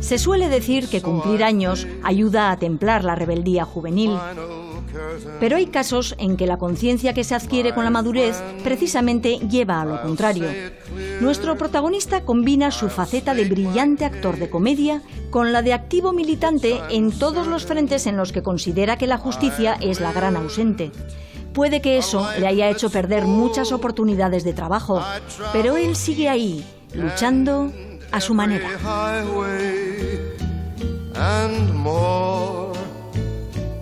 Se suele decir que cumplir años ayuda a templar la rebeldía juvenil. Pero hay casos en que la conciencia que se adquiere con la madurez precisamente lleva a lo contrario. Nuestro protagonista combina su faceta de brillante actor de comedia con la de activo militante en todos los frentes en los que considera que la justicia es la gran ausente. Puede que eso le haya hecho perder muchas oportunidades de trabajo, pero él sigue ahí, luchando a su manera.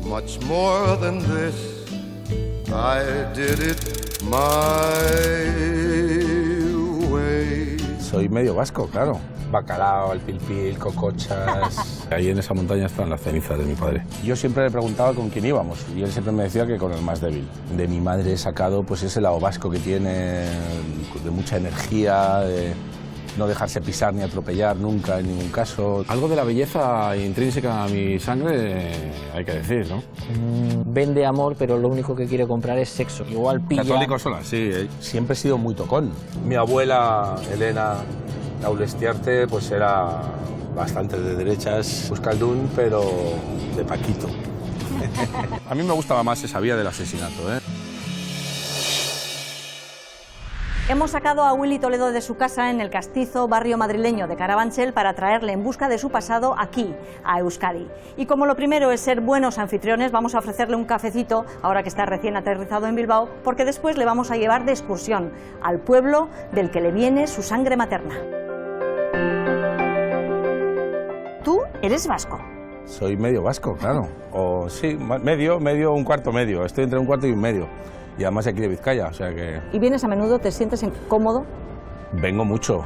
Much more than this, I did it my way. Soy medio vasco, claro. Bacalao, el pilpil, cocochas. Ahí en esa montaña están las cenizas de mi padre. Yo siempre le preguntaba con quién íbamos y él siempre me decía que con el más débil. De mi madre he sacado pues ese lado vasco que tiene, de mucha energía, de no dejarse pisar ni atropellar nunca en ningún caso. Algo de la belleza intrínseca a mi sangre hay que decir, ¿no? Vende amor, pero lo único que quiere comprar es sexo. Igual pilla... Católico sola, sí. Siempre he sido muy tocón. Mi abuela, Elena Aulestiarte, pues era bastante de derechas, euskaldun, pero de Paquito. A mí me gustaba más esa vía del asesinato, ¿eh? Hemos sacado a Willy Toledo de su casa en el castizo barrio madrileño de Carabanchel para traerle en busca de su pasado aquí, a Euskadi. Y como lo primero es ser buenos anfitriones, vamos a ofrecerle un cafecito, ahora que está recién aterrizado en Bilbao, porque después le vamos a llevar de excursión al pueblo del que le viene su sangre materna. ¿Tú eres vasco? Soy medio vasco, claro. O sí, medio, un cuarto medio. Estoy entre un cuarto y un medio. Y además aquí de Vizcaya, o sea que... ¿Y vienes a menudo? ¿Te sientes cómodo? Vengo mucho.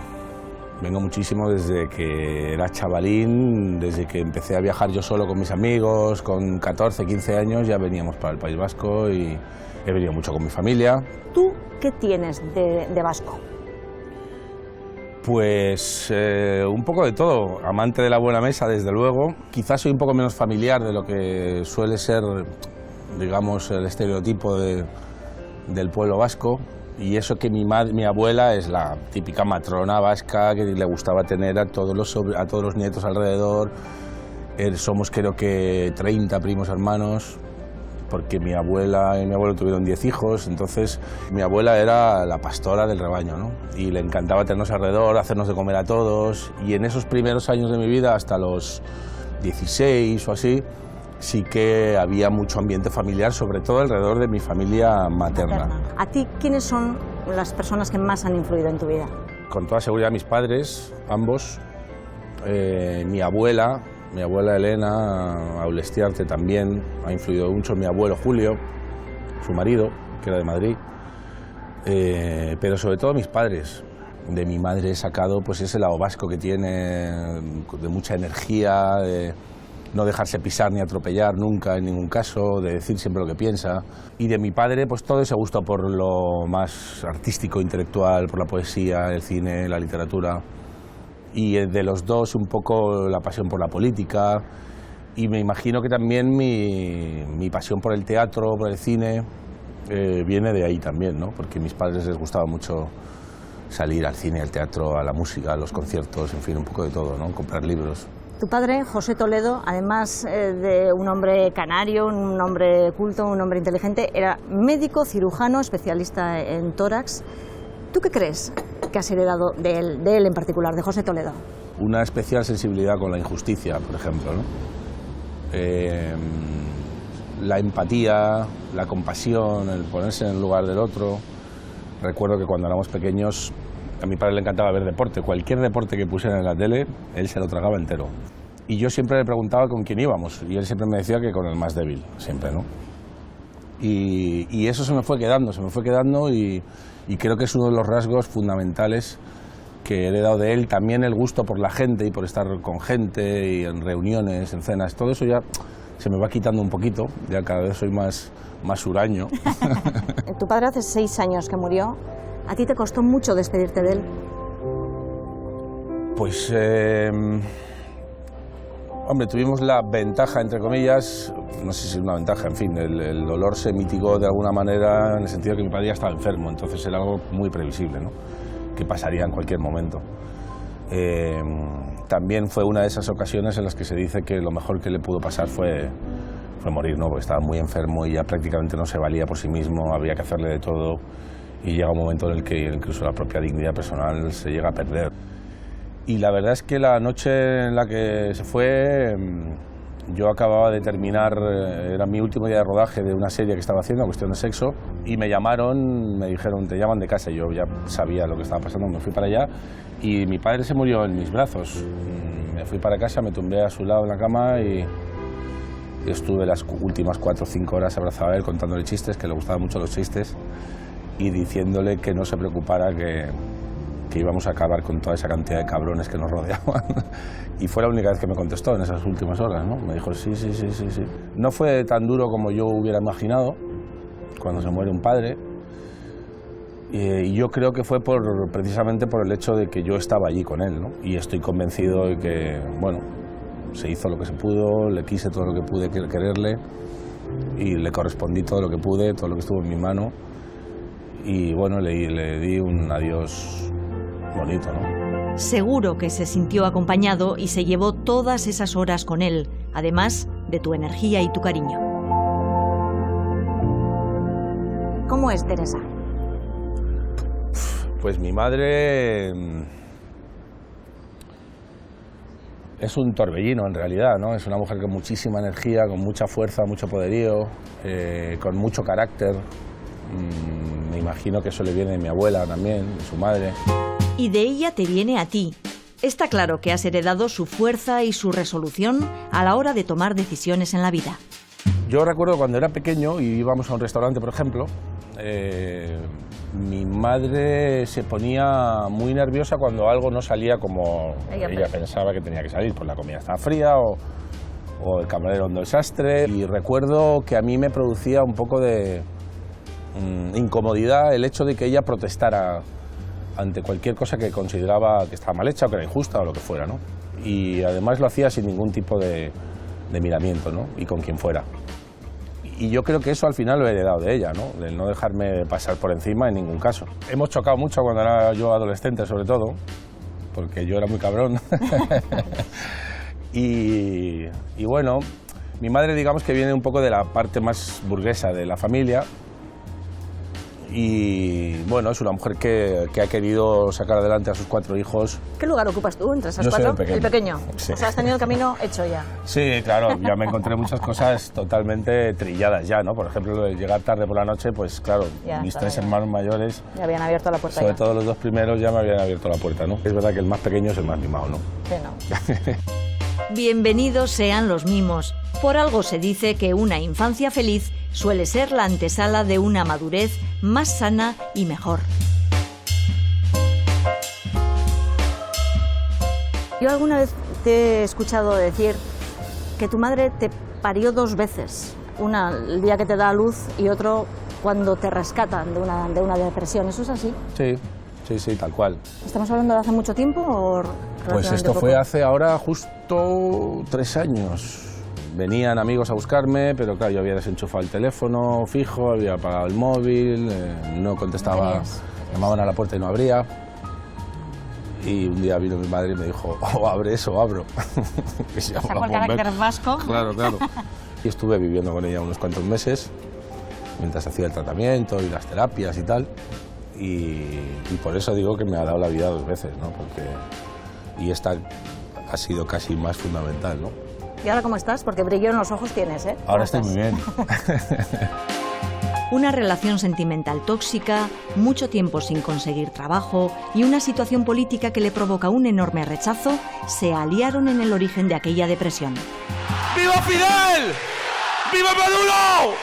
Vengo muchísimo desde que era chavalín, desde que empecé a viajar yo solo con mis amigos, con 14, 15 años ya veníamos para el País Vasco y he venido mucho con mi familia. ¿Tú qué tienes de vasco? Pues un poco de todo. Amante de la buena mesa, desde luego. Quizás soy un poco menos familiar de lo que suele ser, digamos, el estereotipo del pueblo vasco, y eso que mi abuela es la típica matrona vasca que le gustaba tener a todos los nietos alrededor. Somos creo que 30 primos hermanos, porque mi abuela y mi abuelo tuvieron 10 hijos, entonces mi abuela era la pastora del rebaño, ¿no? Y le encantaba tenernos alrededor, hacernos de comer a todos, y en esos primeros años de mi vida, hasta los 16 o así, sí que había mucho ambiente familiar, sobre todo alrededor de mi familia materna. ¿A ti quiénes son las personas que más han influido en tu vida? Con toda seguridad mis padres, ambos, mi abuela Elena Aulestiarte también ha influido mucho, mi abuelo Julio, su marido, que era de Madrid, pero sobre todo mis padres. De mi madre he sacado pues ese lado vasco que tiene, de mucha energía, de no dejarse pisar ni atropellar nunca en ningún caso, de decir siempre lo que piensa. Y de mi padre, pues todo ese gusto por lo más artístico, intelectual, por la poesía, el cine, la literatura. Y de los dos un poco la pasión por la política. Y me imagino que también mi pasión por el teatro, por el cine, viene de ahí también, ¿no? Porque a mis padres les gustaba mucho salir al cine, al teatro, a la música, a los conciertos, en fin, un poco de todo, ¿no? Comprar libros. Tu padre, José Toledo, además de un hombre canario, un hombre culto, un hombre inteligente, era médico, cirujano, especialista en tórax. ¿Tú qué crees que has heredado de él en particular, de José Toledo? Una especial sensibilidad con la injusticia, por ejemplo, ¿no? La empatía, la compasión, el ponerse en el lugar del otro. Recuerdo que cuando éramos pequeños a mi padre le encantaba ver deporte. Cualquier deporte que pusieran en la tele, él se lo tragaba entero. Y yo siempre le preguntaba con quién íbamos, y él siempre me decía que con el más débil, siempre, ¿no? Y eso se me fue quedando, y creo que es uno de los rasgos fundamentales que he heredado de él. También el gusto por la gente y por estar con gente, y en reuniones, en cenas, todo eso ya se me va quitando un poquito, ya cada vez soy más huraño. Tu padre hace 6 años que murió. ¿A ti te costó mucho despedirte de él? Pues, hombre, tuvimos la ventaja, entre comillas, no sé si es una ventaja, en fin, el dolor se mitigó de alguna manera en el sentido de que mi padre ya estaba enfermo, entonces era algo muy previsible, ¿no? que pasaría en cualquier momento. También fue una de esas ocasiones en las que se dice que lo mejor que le pudo pasar fue morir, ¿no? Porque estaba muy enfermo y ya prácticamente no se valía por sí mismo, había que hacerle de todo y llega un momento en el que incluso la propia dignidad personal se llega a perder. Y la verdad es que la noche en la que se fue, yo acababa de terminar, era mi último día de rodaje de una serie que estaba haciendo, Cuestión de Sexo, y me llamaron, me dijeron, te llaman de casa, y yo ya sabía lo que estaba pasando, me fui para allá y mi padre se murió en mis brazos. Me fui para casa, me tumbé a su lado en la cama y estuve las últimas 4 o 5 horas abrazado a él contándole chistes, que le gustaban mucho los chistes, y diciéndole que no se preocupara, que íbamos a acabar con toda esa cantidad de cabrones que nos rodeaban. Y fue la única vez que me contestó en esas últimas horas, ¿no? Me dijo, sí. No fue tan duro como yo hubiera imaginado cuando se muere un padre. Y yo creo que fue precisamente por el hecho de que yo estaba allí con él, ¿no? Y estoy convencido de que, bueno, se hizo lo que se pudo, le quise todo lo que pude quererle y le correspondí todo lo que pude, todo lo que estuvo en mi mano. Y bueno, le di un adiós bonito, ¿no? Seguro que se sintió acompañado y se llevó todas esas horas con él, además de tu energía y tu cariño. ¿Cómo es Teresa? Pues mi madre es un torbellino en realidad, ¿no? Es una mujer con muchísima energía, con mucha fuerza, mucho poderío, con mucho carácter. Me imagino que eso le viene de mi abuela también, de su madre. Y de ella te viene a ti. Está claro que has heredado su fuerza y su resolución a la hora de tomar decisiones en la vida. Yo recuerdo cuando era pequeño y íbamos a un restaurante, por ejemplo, mi madre se ponía muy nerviosa cuando algo no salía como ella pensaba que tenía que salir, pues la comida estaba fría o el camarero un desastre. Y recuerdo que a mí me producía un poco de incomodidad el hecho de que ella protestara ante cualquier cosa que consideraba que estaba mal hecha o que era injusta o lo que fuera, ¿no? Y además lo hacía sin ningún tipo de miramiento, ¿no? Y con quien fuera. Y yo creo que eso al final lo he heredado de ella, ¿no? De no dejarme pasar por encima en ningún caso. Hemos chocado mucho cuando era yo adolescente, sobre todo, porque yo era muy cabrón. y bueno, mi madre, digamos que viene un poco de la parte más burguesa de la familia. Y bueno, es una mujer que ha querido sacar adelante a sus 4 hijos. ¿Qué lugar ocupas tú entre esas Yo 4? Soy el pequeño. Sí. O sea, has tenido el camino hecho ya. Sí, claro, ya me encontré muchas cosas totalmente trilladas ya, ¿no? Por ejemplo, lo de llegar tarde por la noche, pues claro, ya, mis 3 hermanos mayores, ya habían abierto la puerta. Sobre todo los 2 primeros ya me habían abierto la puerta, ¿no? Es verdad que el más pequeño es el más mimado, ¿no? Sí, no. Bienvenidos sean los mimos. Por algo se dice que una infancia feliz suele ser la antesala de una madurez más sana y mejor. Yo alguna vez te he escuchado decir que tu madre te parió 2 veces. Una el día que te da a luz y otro cuando te rescatan de una depresión. ¿Eso es así? Sí, tal cual. ¿Estamos hablando de hace mucho tiempo o Pues esto poco? fue hace ahora justo 3 años. Venían amigos a buscarme, pero claro, yo había desenchufado el teléfono fijo, había apagado el móvil, no contestaba, llamaban a la puerta y no abría. Y un día vino mi madre y me dijo, o abres o abro. Sacó el carácter vasco. Claro. Y estuve viviendo con ella unos cuantos meses, mientras hacía el tratamiento y las terapias y tal. Y por eso digo que me ha dado la vida 2 veces, ¿no? Y esta ha sido casi más fundamental, ¿no? ¿Y ahora cómo estás? Porque brillo en los ojos tienes, ¿eh? Ahora estoy muy bien. Una relación sentimental tóxica, mucho tiempo sin conseguir trabajo y una situación política que le provoca un enorme rechazo se aliaron en el origen de aquella depresión. ¡Viva Fidel! ¡Viva Maduro!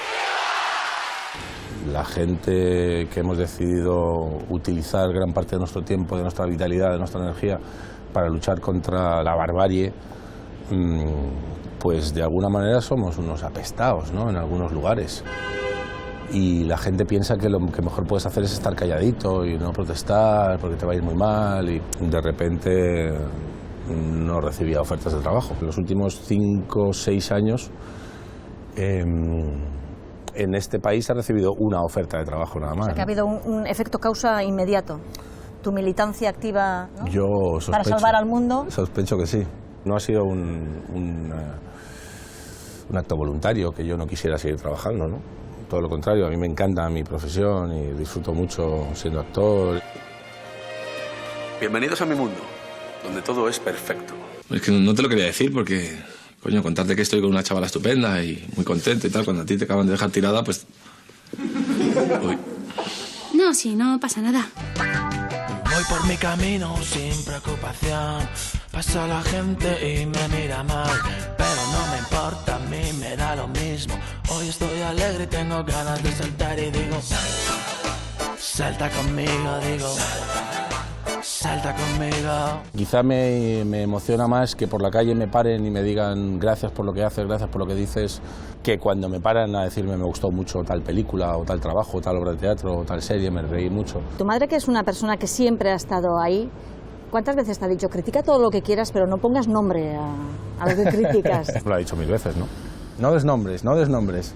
La gente que hemos decidido utilizar gran parte de nuestro tiempo, de nuestra vitalidad, de nuestra energía para luchar contra la barbarie, pues de alguna manera somos unos apestados, ¿no? En algunos lugares. Y la gente piensa que lo que mejor puedes hacer es estar calladito y no protestar porque te va a ir muy mal, y de repente no recibía ofertas de trabajo. En los últimos 5 o 6 años en este país ha recibido una oferta de trabajo nada más. O sea, que ha habido un efecto causa inmediato. tu militancia activa, ¿no? Yo sospecho, para salvar al mundo. Sospecho que sí. No ha sido un acto voluntario que yo no quisiera seguir trabajando, ¿no? Todo lo contrario, a mí me encanta mi profesión y disfruto mucho siendo actor. Bienvenidos a mi mundo, donde todo es perfecto. Es que no te lo quería decir porque, coño, contarte que estoy con una chavala estupenda y muy contenta y tal, cuando a ti te acaban de dejar tirada, pues... Uy. No, sí, no pasa nada. Voy por mi camino sin preocupación. Pasa la gente y me mira mal, pero no me importa, a mí me da lo mismo. Hoy estoy alegre y tengo ganas de saltar y digo, salta conmigo, digo, salta conmigo. Quizá me emociona más que por la calle me paren y me digan gracias por lo que haces, gracias por lo que dices, que cuando me paran a decirme me gustó mucho tal película o tal trabajo, tal obra de teatro o tal serie, me reí mucho. Tu madre, que es una persona que siempre ha estado ahí, ¿cuántas veces te ha dicho, critica todo lo que quieras, pero no pongas nombre a lo que criticas? Lo ha dicho 1000 veces, ¿no? No des nombres, no des nombres.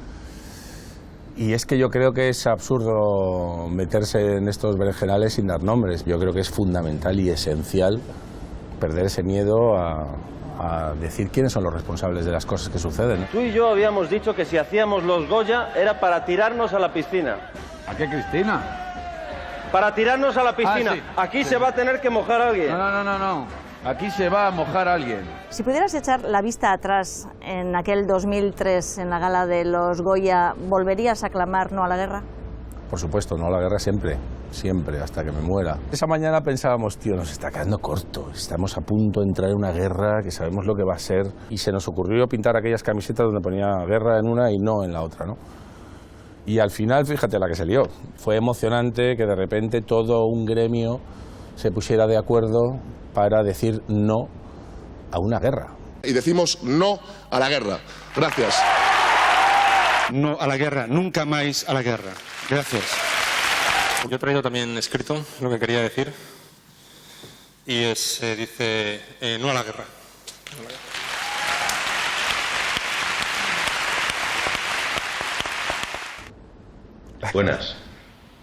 Y es que yo creo que es absurdo meterse en estos berenjenales sin dar nombres. Yo creo que es fundamental y esencial perder ese miedo a decir quiénes son los responsables de las cosas que suceden, ¿no? Tú y yo habíamos dicho que si hacíamos los Goya era para tirarnos a la piscina. ¿A qué, Cristina? Para tirarnos a la piscina. Sí. Aquí se va a tener que mojar alguien. No. Aquí se va a mojar alguien. Si pudieras echar la vista atrás en aquel 2003, en la gala de los Goya, ¿volverías a clamar no a la guerra? Por supuesto, no a la guerra siempre, siempre, hasta que me muera. Esa mañana pensábamos, tío, nos está quedando corto, estamos a punto de entrar en una guerra que sabemos lo que va a ser. Y se nos ocurrió pintar aquellas camisetas donde ponía guerra en una y no en la otra, ¿no? Y al final, fíjate la que se lió. Fue emocionante que de repente todo un gremio se pusiera de acuerdo para decir no a una guerra. Y decimos no a la guerra. Gracias. No a la guerra, nunca más a la guerra. Gracias. Yo he traído también escrito lo que quería decir. Y dice no a la guerra. No a la guerra. Buenas.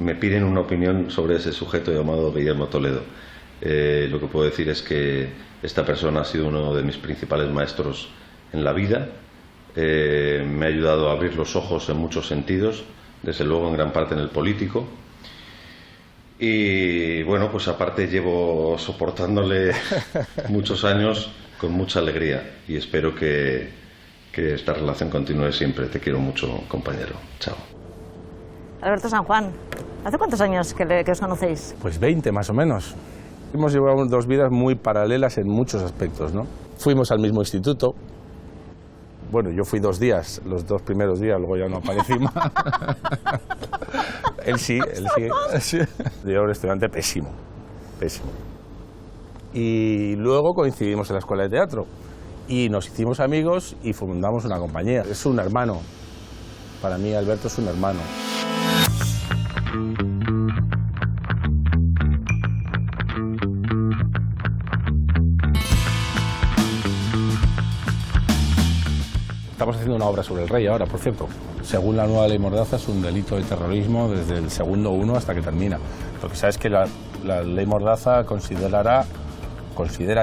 Me piden una opinión sobre ese sujeto llamado Guillermo Toledo. Lo que puedo decir es que esta persona ha sido uno de mis principales maestros en la vida. Me ha ayudado a abrir los ojos en muchos sentidos, desde luego en gran parte en el político. Y bueno, pues aparte llevo soportándole muchos años con mucha alegría y espero que esta relación continúe siempre. Te quiero mucho, compañero. Chao. Alberto San Juan, ¿hace cuántos años que os conocéis? Pues 20 más o menos. Hemos llevado dos vidas muy paralelas en muchos aspectos, ¿no? Fuimos al mismo instituto. Bueno, yo fui 2 días, los 2 primeros días, luego ya no aparecí más. Él sí. Yo era un estudiante pésimo. Y luego coincidimos en la escuela de teatro. Y nos hicimos amigos y fundamos una compañía. Es un hermano. Para mí, Alberto es un hermano. Estamos haciendo una obra sobre el rey ahora, por cierto. Según la nueva ley Mordaza, es un delito de terrorismo desde el segundo 1 hasta que termina. Lo que sabes es que la ley Mordaza considera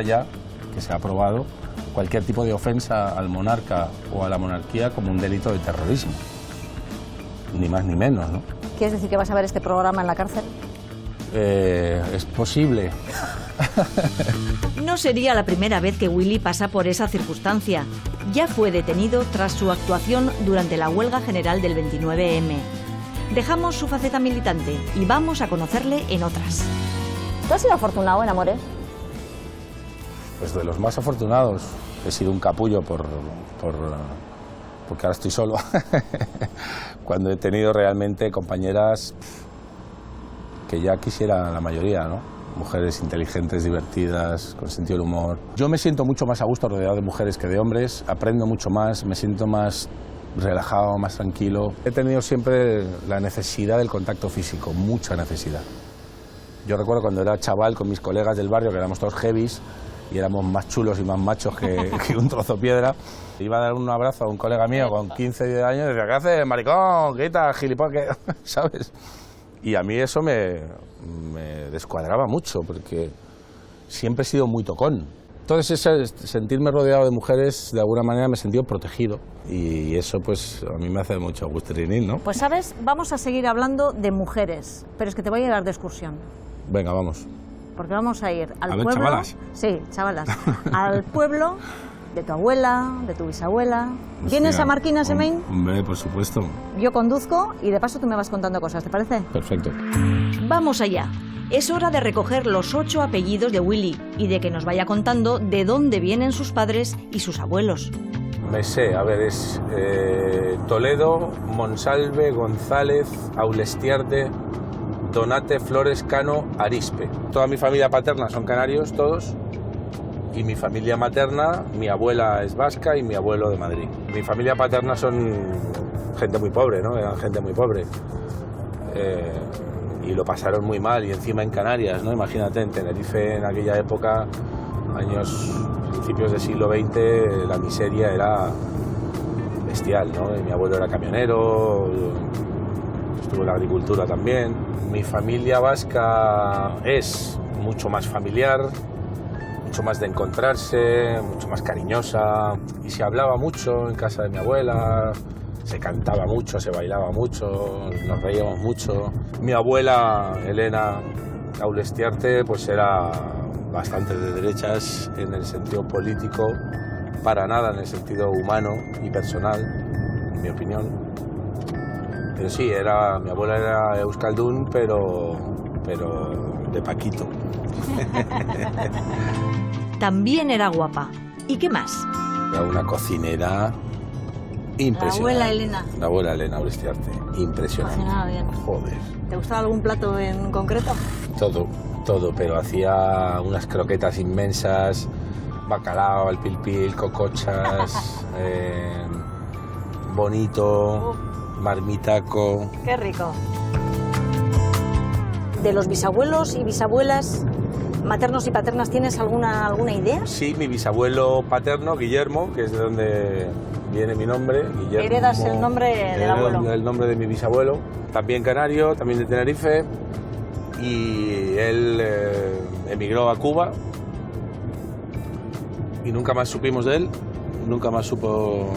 ya que se ha aprobado cualquier tipo de ofensa al monarca o a la monarquía como un delito de terrorismo. Ni más ni menos, ¿no? ¿Quieres decir que vas a ver este programa en la cárcel? Es posible. No sería la primera vez que Willy pasa por esa circunstancia. Ya fue detenido tras su actuación durante la huelga general del 29M. Dejamos su faceta militante y vamos a conocerle en otras. ¿Tú has sido afortunado en amores? Pues de los más afortunados. He sido un capullo porque ahora estoy solo. Cuando he tenido realmente compañeras que ya quisiera la mayoría, ¿no? Mujeres inteligentes, divertidas, con sentido del humor. Yo me siento mucho más a gusto rodeado de mujeres que de hombres, aprendo mucho más, me siento más relajado, más tranquilo. He tenido siempre la necesidad del contacto físico, mucha necesidad. Yo recuerdo cuando era chaval con mis colegas del barrio, que éramos todos heavies, y éramos más chulos y más machos que un trozo de piedra. Iba a dar un abrazo a un colega mío con 15 años y decía, ¿qué haces, maricón? Quita, gilipollas, ¿sabes? Y a mí eso me descuadraba mucho, porque siempre he sido muy tocón. Entonces, sentirme rodeado de mujeres, de alguna manera me he sentido protegido. Y eso, pues, a mí me hace mucho gustirín, ¿no? Pues, ¿sabes? Vamos a seguir hablando de mujeres, pero es que te voy a llevar de excursión. Venga, vamos. Porque vamos a ir al ver, pueblo... chavalas. Sí, chavalas. Al pueblo de tu abuela, de tu bisabuela. Hostia, ¿Vienes a Marquina, Semain? Hombre, por supuesto. Yo conduzco y de paso tú me vas contando cosas, ¿te parece? Perfecto. Vamos allá. Es hora de recoger los 8 apellidos de Willy y de que nos vaya contando de dónde vienen sus padres y sus abuelos. Me sé, a ver, es Toledo, Monsalve, González, Aulestiarte, Donate, Flores, Cano, Arispe. Toda mi familia paterna son canarios, todos, y mi familia materna, mi abuela es vasca y mi abuelo de Madrid. Mi familia paterna son gente muy pobre, ¿no? Eran gente muy pobre. Y lo pasaron muy mal, y encima en Canarias, ¿no? Imagínate, en Tenerife en aquella época, principios del siglo XX, la miseria era bestial, ¿no? Y mi abuelo era camionero, estuvo en la agricultura también. Mi familia vasca es mucho más familiar, mucho más de encontrarse, mucho más cariñosa, y se hablaba mucho en casa de mi abuela. Se cantaba mucho, se bailaba mucho, nos reíamos mucho. Mi abuela, Elena Aulestiarte, pues era bastante de derechas en el sentido político, para nada en el sentido humano y personal, en mi opinión. Pero sí, mi abuela era euskaldun, pero de Paquito. También era guapa. ¿Y qué más? Era una cocinera impresionante. La abuela Elena. La abuela Elena Aulestiarte, impresionante. Cocinaba bien. Joder. ¿Te gustaba algún plato en concreto? Todo, pero hacía unas croquetas inmensas, bacalao, al pil, cocochas, bonito, marmitaco. ¡Qué rico! ¿De los bisabuelos y bisabuelas maternos y paternas tienes alguna idea? Sí, mi bisabuelo paterno, Guillermo, que es de donde viene mi nombre. Guillermo, heredas el nombre del abuelo. El nombre de mi bisabuelo, también canario, también de Tenerife, y él emigró a Cuba y nunca más supimos de él, nunca más supo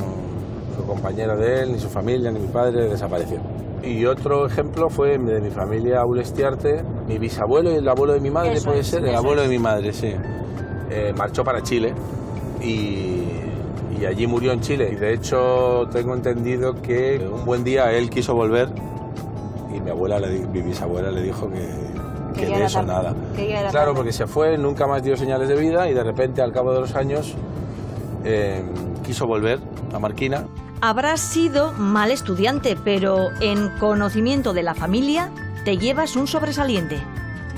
su compañero de él, ni su familia, ni mi padre, desapareció. Y otro ejemplo fue de mi familia Aulestiarte, mi bisabuelo y el abuelo de mi madre, Eso puede es, ser, el eso abuelo es. de mi madre, sí. Marchó para Chile y allí murió en Chile. Y de hecho tengo entendido que un buen día él quiso volver y mi bisabuela le dijo que de eso nada. Claro, porque se fue, nunca más dio señales de vida y de repente al cabo de los años quiso volver a Marquina. Habrás sido mal estudiante, pero en conocimiento de la familia te llevas un sobresaliente.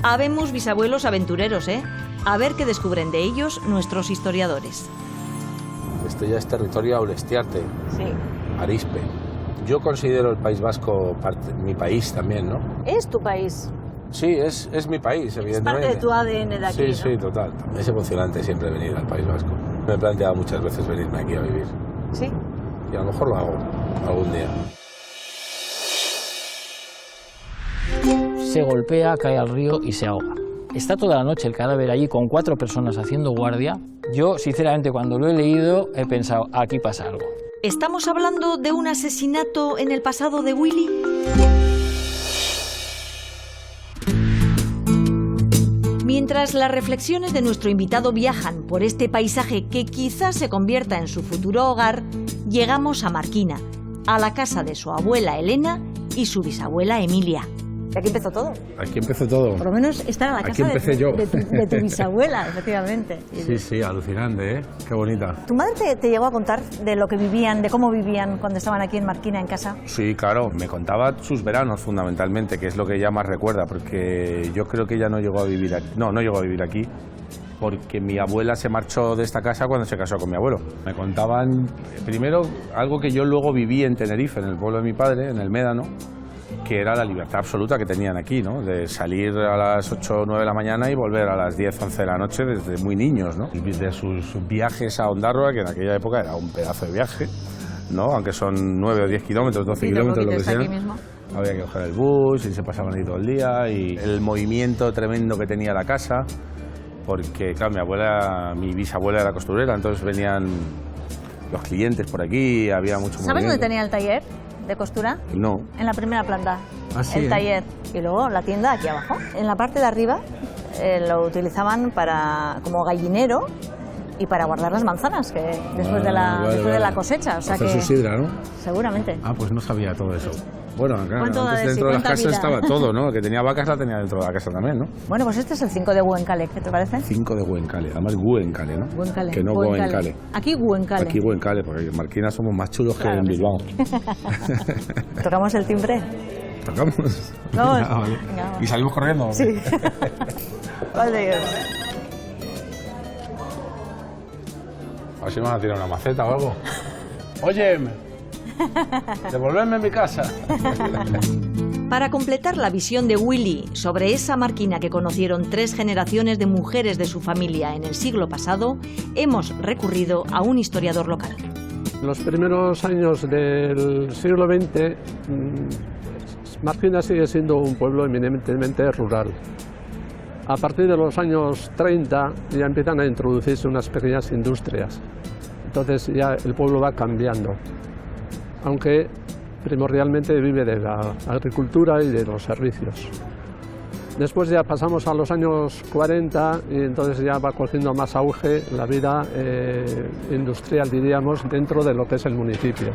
Habemos bisabuelos aventureros, ¿eh? A ver qué descubren de ellos nuestros historiadores. Esto ya es territorio Aulestiarte, Sí. Arispe. Yo considero el País Vasco mi país también, ¿no? ¿Es tu país? Sí, es mi país, evidentemente. Es parte de tu ADN de aquí, Sí, ¿no? sí, total. Es emocionante siempre venir al País Vasco. Me he planteado muchas veces venirme aquí a vivir. Sí. Y a lo mejor lo hago algún día. Se golpea, cae al río y se ahoga. Está toda la noche el cadáver allí con 4 personas haciendo guardia. Yo, sinceramente, cuando lo he leído, he pensado, aquí pasa algo. ¿Estamos hablando de un asesinato en el pasado de Willy? Mientras las reflexiones de nuestro invitado viajan por este paisaje que quizás se convierta en su futuro hogar, llegamos a Marquina, a la casa de su abuela Elena y su bisabuela Emilia. Y aquí empezó todo. Aquí empezó todo. Por lo menos estar en la Aquí casa empecé yo. de tu bisabuela, efectivamente. Sí, alucinante, ¿eh? Qué bonita. ¿Tu madre te llegó a contar de lo que vivían, de cómo vivían cuando estaban aquí en Marquina, en casa? Sí, claro, me contaba sus veranos fundamentalmente, que es lo que ella más recuerda, porque yo creo que ella no llegó a vivir aquí. No llegó a vivir aquí, porque mi abuela se marchó de esta casa cuando se casó con mi abuelo. Me contaban, primero, algo que yo luego viví en Tenerife, en el pueblo de mi padre, en el Médano, que era la libertad absoluta que tenían aquí, ¿no? De salir a las 8 o 9 de la mañana y volver a las 10 o 11 de la noche desde muy niños, ¿no? Y de sus viajes a Ondarroa, que en aquella época era un pedazo de viaje, ¿no? Aunque son 9 o 10 kilómetros, 12 kilómetros, lo que sea. había que coger el bus y se pasaban ahí todo el día, y el movimiento tremendo que tenía la casa, porque claro, mi bisabuela era costurera, entonces venían los clientes por aquí, había mucho movimiento. ¿Sabes dónde tenía el taller de costura? No. En la primera planta. Ah, sí, el taller. Y luego la tienda aquí abajo. En la parte de arriba lo utilizaban como gallinero y para guardar las manzanas que después de la cosecha. O sea hacer que su sidra, ¿no? Seguramente. Ah, pues no sabía todo eso. Bueno, claro, Cuánto antes de dentro de las cuánta casas vida. estaba todo, ¿no? El que tenía vacas la tenía dentro de la casa también, ¿no? Bueno, pues este es el 5 de Güencale, ¿qué te parece? 5 de Güencale, además Güencale, ¿no? Güencale. Que no Güencale. Aquí Güencale. Aquí Güencale, porque en Marquina somos más chulos Claro que en que Bilbao. ¿Tocamos el timbre? ¿Tocamos? Vamos. Ah, vale. Venga, vamos. ¿Y salimos corriendo? Sí. Vale. A ver si me van a tirar una maceta o algo. Oye, devolverme mi casa. Para completar la visión de Willy sobre esa máquina que conocieron 3 generaciones de mujeres de su familia en el siglo pasado, hemos recurrido a un historiador local. En los primeros años del siglo XX, Marquina sigue siendo un pueblo eminentemente rural. A partir de los años 30 ya empiezan a introducirse unas pequeñas industrias. Entonces ya el pueblo va cambiando, aunque primordialmente vive de la agricultura y de los servicios. Después ya pasamos a los años 40 y entonces ya va cogiendo más auge la vida industrial, diríamos, dentro de lo que es el municipio.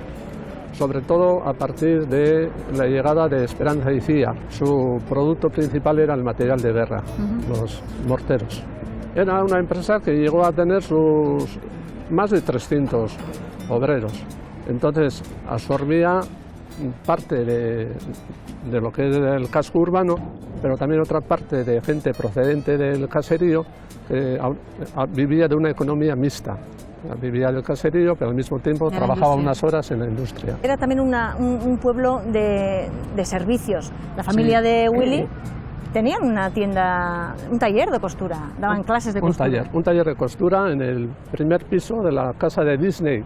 Sobre todo a partir de la llegada de Esperanza y Cía. Su producto principal era el material de guerra, los morteros. Era una empresa que llegó a tener sus más de 300 obreros. Entonces absorbía parte de lo que es el casco urbano, pero también otra parte de gente procedente del caserío que vivía de una economía mixta. Vivía del caserío, pero al mismo tiempo trabajaba unas horas en la industria. Era también un pueblo de servicios. La familia de Willy tenían una tienda, un taller de costura, daban clases de costura. Un taller de costura en el primer piso de la casa de Disney.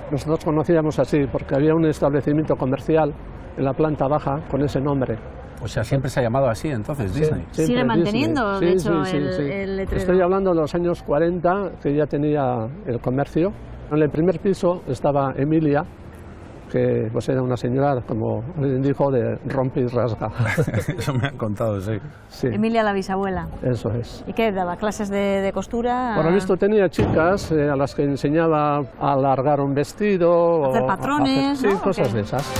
Nosotros conocíamos así porque había un establecimiento comercial en la planta baja con ese nombre. O sea, siempre se ha llamado así entonces, Disney. Sigue manteniendo, Disney. de hecho, sí. el letrero. Estoy hablando de los años 40, que ya tenía el comercio. En el primer piso estaba Emilia, que pues era una señora, como alguien dijo, de rompe y rasga. Eso me han contado, sí. Emilia, la bisabuela. Eso es. ¿Y qué? ¿Daba clases de costura? Por lo visto tenía chicas a las que enseñaba a alargar un vestido. Hacer patrones, sí, ¿no? cosas de esas.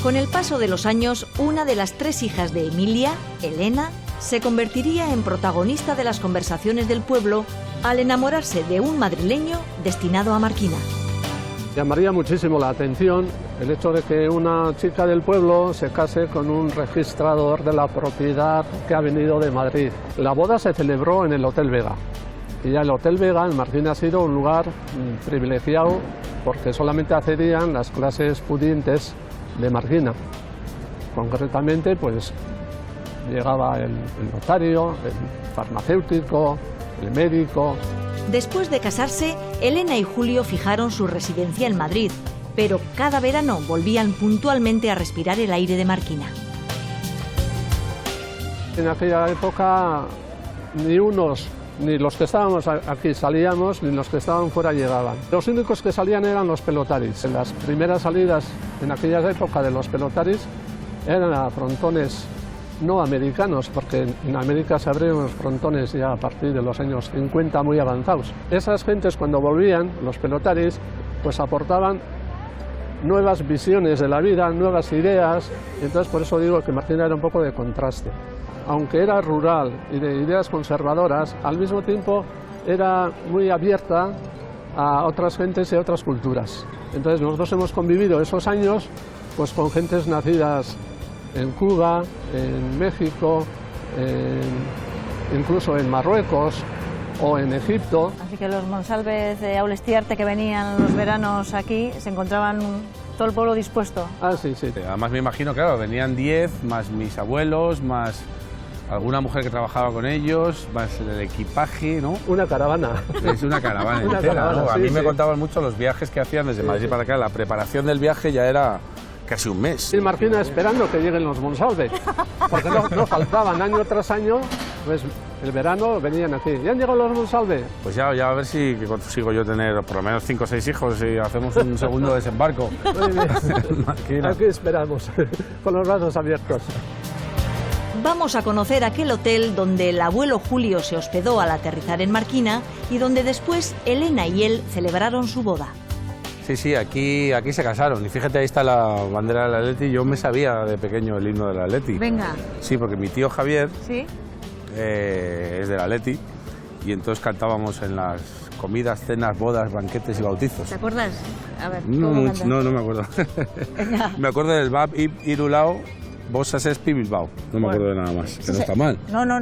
Con el paso de los años, una de las 3 hijas de Emilia, Elena, se convertiría en protagonista de las conversaciones del pueblo al enamorarse de un madrileño destinado a Marquina. Llamaría muchísimo la atención el hecho de que una chica del pueblo se case con un registrador de la propiedad que ha venido de Madrid. La boda se celebró en el Hotel Vega. Y ya el Hotel Vega en Marquina ha sido un lugar privilegiado porque solamente accedían las clases pudientes de Marquina. Concretamente, pues llegaba el notario, el farmacéutico, el médico. Después de casarse, Elena y Julio fijaron su residencia en Madrid, pero cada verano volvían puntualmente a respirar el aire de Marquina. En aquella época ni unos ni los que estábamos aquí salíamos, ni los que estaban fuera llegaban. Los únicos que salían eran los pelotaris. En las primeras salidas en aquella época de los pelotaris eran a frontones no americanos, porque en América se abrieron los frontones ya a partir de los años 50 muy avanzados. Esas gentes cuando volvían, los pelotaris, pues aportaban nuevas visiones de la vida, nuevas ideas, y entonces por eso digo que Marquina era un poco de contraste. Aunque era rural y de ideas conservadoras, al mismo tiempo era muy abierta a otras gentes y a otras culturas. Entonces nosotros hemos convivido esos años pues con gentes nacidas en Cuba, en México, incluso en Marruecos o en Egipto. Así que los Monsalves de Aulestiarte que venían los veranos aquí se encontraban todo el pueblo dispuesto. Ah, sí, sí. Además me imagino, claro, venían 10, más mis abuelos, más alguna mujer que trabajaba con ellos, más el equipaje, ¿no? Una caravana. Es una caravana entera, ¿no? A mí me contaban mucho los viajes que hacían desde Madrid para acá. La preparación del viaje ya era casi un mes. Y Marquina esperando que lleguen los Monsalve, porque no faltaban año tras año, pues el verano venían aquí. ¿Ya han llegado los Monsalve? Pues ya a ver si consigo yo tener por lo menos 5 o 6 hijos y hacemos un segundo desembarco. Muy bien. Aquí esperamos, con los brazos abiertos. Vamos a conocer aquel hotel donde el abuelo Julio se hospedó al aterrizar en Marquina y donde después Elena y él celebraron su boda. Sí, aquí se casaron. Y fíjate, ahí está la bandera del Atleti. Yo me sabía de pequeño el himno del Atleti. Venga. Sí, porque mi tío Javier ¿Sí? Es del Atleti y entonces cantábamos en las comidas, cenas, bodas, banquetes y bautizos. ¿Te acuerdas? A ver, No me acuerdo. Me acuerdo del Bab Irulao, Bosas Espi Bilbao. No me acuerdo de nada más, que no está mal. No. No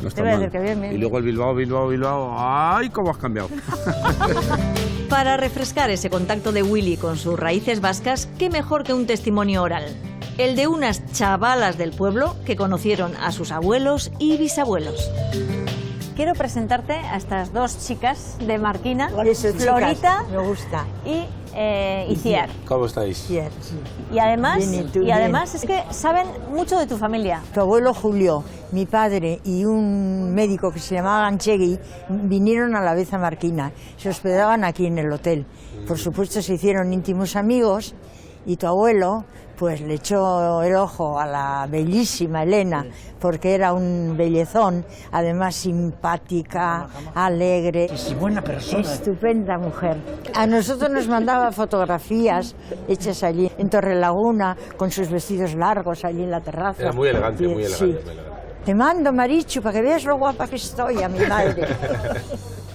está Te voy a mal. decir que bien. Y luego el Bilbao. ¡Ay, cómo has cambiado! Para refrescar ese contacto de Willy con sus raíces vascas, qué mejor que un testimonio oral. El de unas chavalas del pueblo que conocieron a sus abuelos y bisabuelos. Quiero presentarte a estas dos chicas de Marquina, Florita me gusta. y Iciar. ¿Cómo estáis? Y además es que saben mucho de tu familia. Tu abuelo Julio, mi padre y un médico que se llamaba Ganchegui vinieron a la vez a Marquina. Se hospedaban aquí en el hotel. Por supuesto se hicieron íntimos amigos y tu abuelo pues le echó el ojo a la bellísima Elena porque era un bellezón, además simpática, alegre. Y buena persona. Estupenda mujer. A nosotros nos mandaba fotografías hechas allí en Torrelaguna con sus vestidos largos allí en la terraza. Era muy elegante, muy elegante. Sí. Te mando, Marichu, para que veas lo guapa que estoy, a mi madre.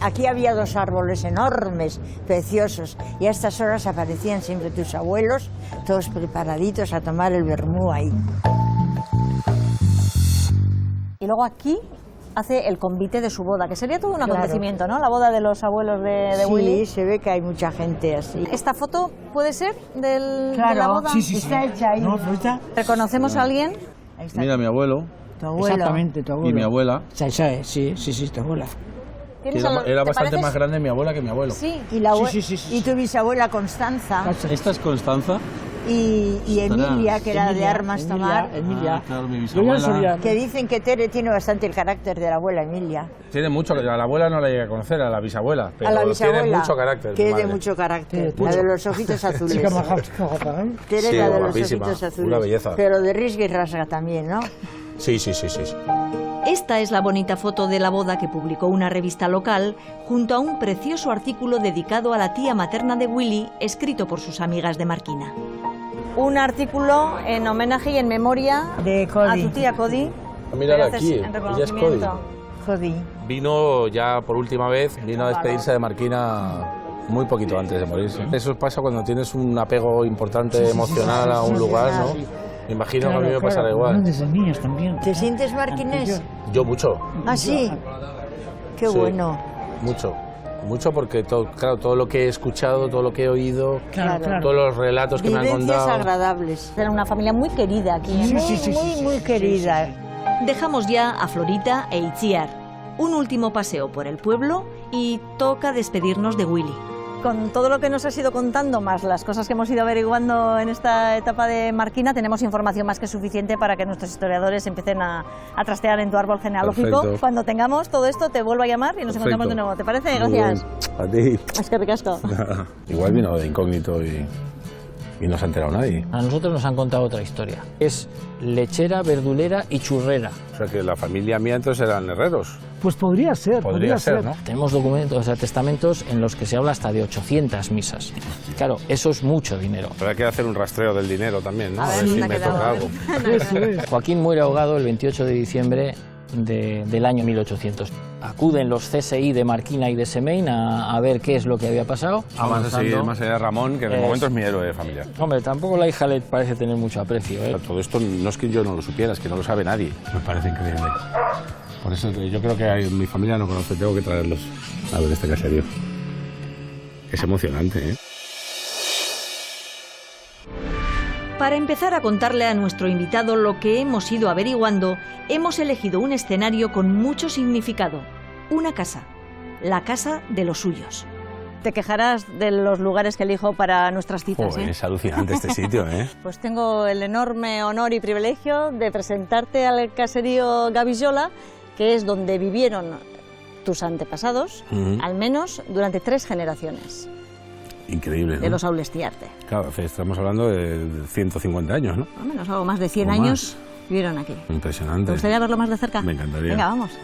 Aquí había 2 árboles enormes, preciosos, y a estas horas aparecían siempre tus abuelos, todos preparaditos a tomar el vermú ahí. Y luego aquí hace el convite de su boda, que sería todo un acontecimiento, ¿no? La boda de los abuelos de Willy. Sí, se ve que hay mucha gente así. ¿Esta foto puede ser de la boda? Sí. Está hecha ahí. No, Florita. ¿Reconocemos a alguien? Mira, mi abuelo. Tu abuelo. Exactamente, tu abuelo. Y mi abuela. Sí, tu abuela. Era bastante más grande mi abuela que mi abuelo. Sí. Y tu bisabuela Constanza. ¿Esta es Constanza? Y Emilia, que era de armas tomar. Emilia. Claro, mi bisabuela. Que dicen que Tere tiene bastante el carácter de la abuela Emilia. Tiene mucho, a la abuela no la llegué a conocer, a la bisabuela, pero a la bisabuela, tiene mucho carácter. Tiene mucho carácter. La de los ojitos azules. Tere, sí, la de los guapísima, ojitos azules. una belleza. Pero de risga y rasga también, ¿no? Sí. Esta es la bonita foto de la boda que publicó una revista local junto a un precioso artículo dedicado a la tía materna de Willy, escrito por sus amigas de Marquina. Un artículo en homenaje y en memoria de Cody. A tu tía Cody. Mírala aquí, ella es Cody. Cody. Vino ya por última vez, vino a despedirse de Marquina muy poquito antes de morirse. Eso pasa cuando tienes un apego importante emocional a un lugar, ¿no? Me imagino que a mí me pasará igual. Desde niños también. ¿Te sientes marquinés? Yo mucho. ¿Ah, sí? Qué bueno. Mucho porque todo lo que he escuchado, todo lo que he oído, Claro. todos los relatos que me han Vivencias contado. agradables. Era una familia muy querida aquí. Muy querida. Dejamos ya a Florita e Itziar. Un último paseo por el pueblo y toca despedirnos de Willy. Con todo lo que nos has ido contando, más las cosas que hemos ido averiguando en esta etapa de Marquina, tenemos información más que suficiente para que nuestros historiadores empiecen a trastear en tu árbol genealógico. Perfecto. Cuando tengamos todo esto, te vuelvo a llamar y nos encontramos de nuevo. ¿Te parece? Gracias. A ti. Es que ricasco. Igual vino de incógnito y no se ha enterado nadie. A nosotros nos han contado otra historia. Es lechera, verdulera y churrera. O sea que la familia mía entonces eran herreros. Pues podría ser. Podría ser, ¿no? Tenemos documentos, o sea, testamentos en los que se habla hasta de 800 misas. Claro, eso es mucho dinero. Pero hay que hacer un rastreo del dinero también, ¿no? A ver, si ¿dónde ha me quedado? toca algo. Joaquín muere ahogado el 28 de diciembre del año 1800. Acuden los CSI de Marquina y de Semain a ver qué es lo que había pasado. Vamos a seguir más allá de Ramón, que en el momento es mi héroe familiar. Hombre, tampoco la hija le parece tener mucho aprecio, ¿eh? Todo esto no es que yo no lo supiera, es que no lo sabe nadie. Me parece increíble. Por eso yo creo que mi familia no conoce, tengo que traerlos a ver este caserío. Es emocionante, ¿eh? Para empezar a contarle a nuestro invitado lo que hemos ido averiguando, hemos elegido un escenario con mucho significado. Una casa. La casa de los suyos. Te quejarás de los lugares que elijo para nuestras citas. Joder, es alucinante este sitio, ¿eh? Pues tengo el enorme honor y privilegio de presentarte al caserío Gavijola, que es donde vivieron tus antepasados, al menos durante 3 generaciones. Increíble, ¿no? De los Aulestiarte. Claro, estamos hablando de 150 años, ¿no? Al menos algo más de 100 O años vivieron aquí. Impresionante. ¿Te gustaría verlo más de cerca? Me encantaría. Venga, vamos.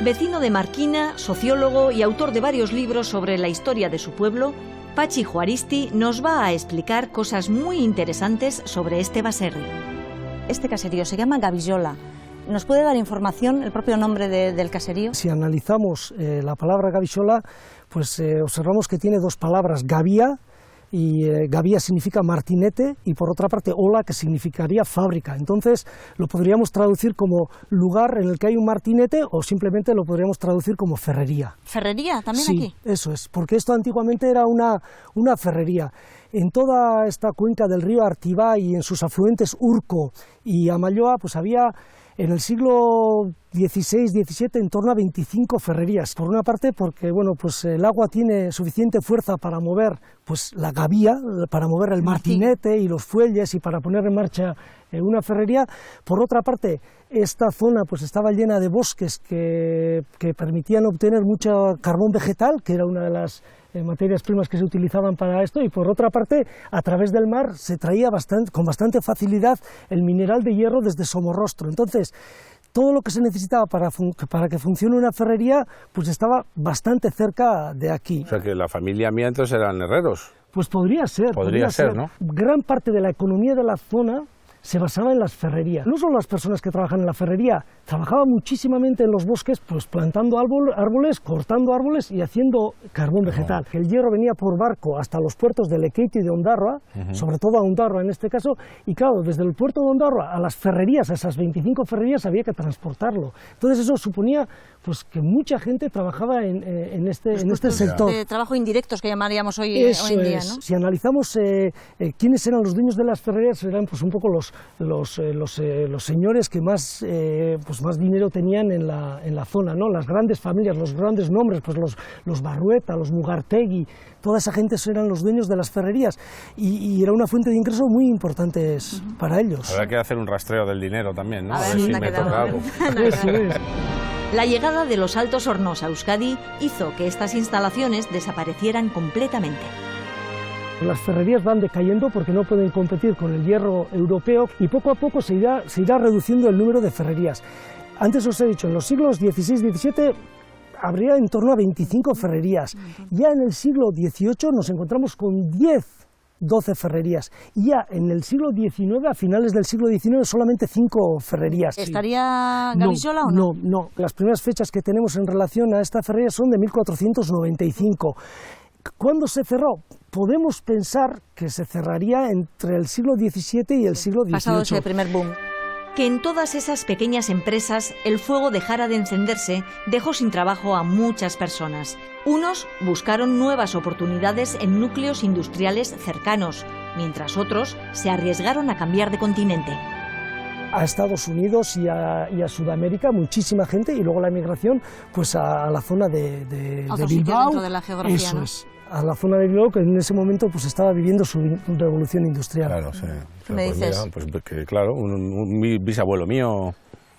Vecino de Marquina, sociólogo y autor de varios libros sobre la historia de su pueblo, Pachi Juaristi nos va a explicar cosas muy interesantes sobre este baserri. Este caserío se llama Gavijola. ¿Nos puede dar información, el propio nombre del caserío? Si analizamos la palabra Gavijola, pues observamos que tiene 2 palabras, gavia, y gavia significa martinete, y por otra parte ola, que significaría fábrica. Entonces lo podríamos traducir como lugar en el que hay un martinete, o simplemente lo podríamos traducir como ferrería. ¿Ferrería también sí, aquí? Eso es, porque esto antiguamente era una ferrería. En toda esta cuenca del río Artibá y en sus afluentes Urco y Amalloa, pues había en el siglo XVI-XVII en torno a 25 ferrerías. Por una parte porque bueno, pues el agua tiene suficiente fuerza para mover pues la gavia, para mover el martinete y los fuelles y para poner en marcha una ferrería. Por otra parte, esta zona pues estaba llena de bosques que permitían obtener mucho carbón vegetal, que era una de las materias primas que se utilizaban para esto, y por otra parte, a través del mar se traía con bastante facilidad el mineral de hierro desde Somorrostro. Entonces, todo lo que se necesitaba para que funcione una ferrería, pues estaba bastante cerca de aquí. O sea que la familia mía entonces eran herreros. Pues podría ser. Podría ser, ¿no? Gran parte de la economía de la zona se basaba en las ferrerías. No solo las personas que trabajan en la ferrería, trabajaban muchísimamente en los bosques, pues plantando árboles, cortando árboles y haciendo carbón vegetal. El hierro venía por barco hasta los puertos de Lekeitio y de Ondarroa, sobre todo a Ondarroa en este caso, y claro, desde el puerto de Ondarroa a las ferrerías, a esas 25 ferrerías, había que transportarlo. Entonces eso suponía pues que mucha gente trabajaba en este sector. De trabajo indirectos que llamaríamos hoy en día, ¿no? Si analizamos quiénes eran los dueños de las ferrerías, eran pues un poco los señores que más dinero tenían en la zona, ¿no? Las grandes familias, los grandes nombres, pues los Barrueta, los Mugartegui, toda esa gente eran los dueños de las ferrerías y era una fuente de ingreso muy importante para ellos. Habrá que hacer un rastreo del dinero también, ¿no? A ver si me toca algo. La llegada de los Altos Hornos a Euskadi hizo que estas instalaciones desaparecieran completamente. Las ferrerías van decayendo porque no pueden competir con el hierro europeo y poco a poco se irá reduciendo el número de ferrerías. Antes os he dicho, en los siglos XVI-XVII habría en torno a 25 ferrerías. Ya en el siglo XVIII nos encontramos con 12 ferrerías. Y ya en el siglo XIX, a finales del siglo XIX, solamente 5 ferrerías. ¿Estaría Gavijola o no? No. Las primeras fechas que tenemos en relación a esta ferrería son de 1495. ¿Cuándo se cerró? Podemos pensar que se cerraría entre el siglo XVII y el siglo XVIII. Pasado ese primer boom. Que en todas esas pequeñas empresas el fuego dejara de encenderse dejó sin trabajo a muchas personas. Unos buscaron nuevas oportunidades en núcleos industriales cercanos, mientras otros se arriesgaron a cambiar de continente. A Estados Unidos y a Sudamérica, muchísima gente, y luego la emigración pues a la zona de Bilbao. Dentro de la geografía, Eso ¿no? es. A la zona de Bilbao, que en ese momento pues estaba viviendo su revolución industrial. Claro, sí. ¿Qué me dices? Mira, pues que, claro, un bisabuelo mío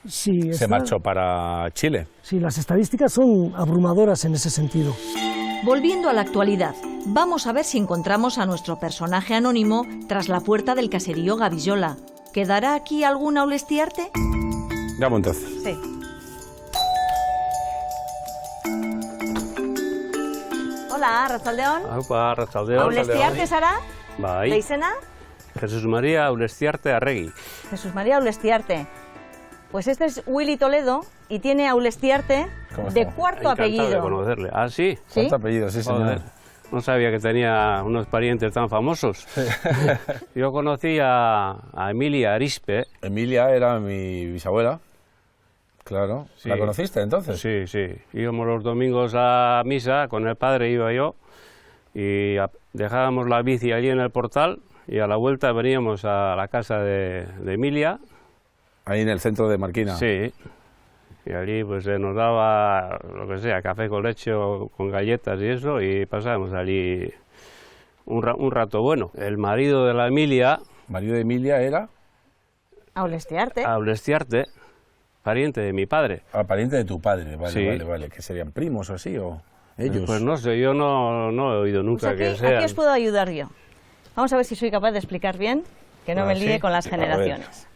se marchó para Chile. Sí, las estadísticas son abrumadoras en ese sentido. Volviendo a la actualidad, vamos a ver si encontramos a nuestro personaje anónimo tras la puerta del caserío Gavijola. ¿Quedará aquí algún Aulestiarte? Llamo entonces. Sí. Hola, Arratsaldeon. Aupa, Arratsaldeon. ¿Aulestiarte zara? Bai. ¿Deizena? Jesús María Aulestiarte Arregui. Jesús María Aulestiarte. Pues este es Willy Toledo y tiene Aulestiarte de cuarto apellido. Encantado de conocerle. ¿Ah, sí? Cuarto apellido, sí, señor. Joder. No sabía que tenía unos parientes tan famosos. Yo conocí a Emilia Arispe. Emilia era mi bisabuela. Claro. Sí. ¿La conociste entonces? Sí, sí. Íbamos los domingos a misa, con el padre iba yo, y dejábamos la bici allí en el portal, y a la vuelta veníamos a la casa de Emilia. Ahí en el centro de Marquina. Sí. Y allí pues se nos daba, lo que sea, café con leche o con galletas y eso, y pasábamos allí un rato bueno. El marido de la Emilia... ¿Marido de Emilia era? Aulestiarte. Aulestiarte, pariente de mi padre. Ah, pariente de tu padre, vale, Sí. vale. ¿Que serían primos o así, o ellos? Pues no sé, yo no he oído nunca Pues que sean... aquí os puedo ayudar yo. Vamos a ver si soy capaz de explicar bien, que no me líe con las generaciones.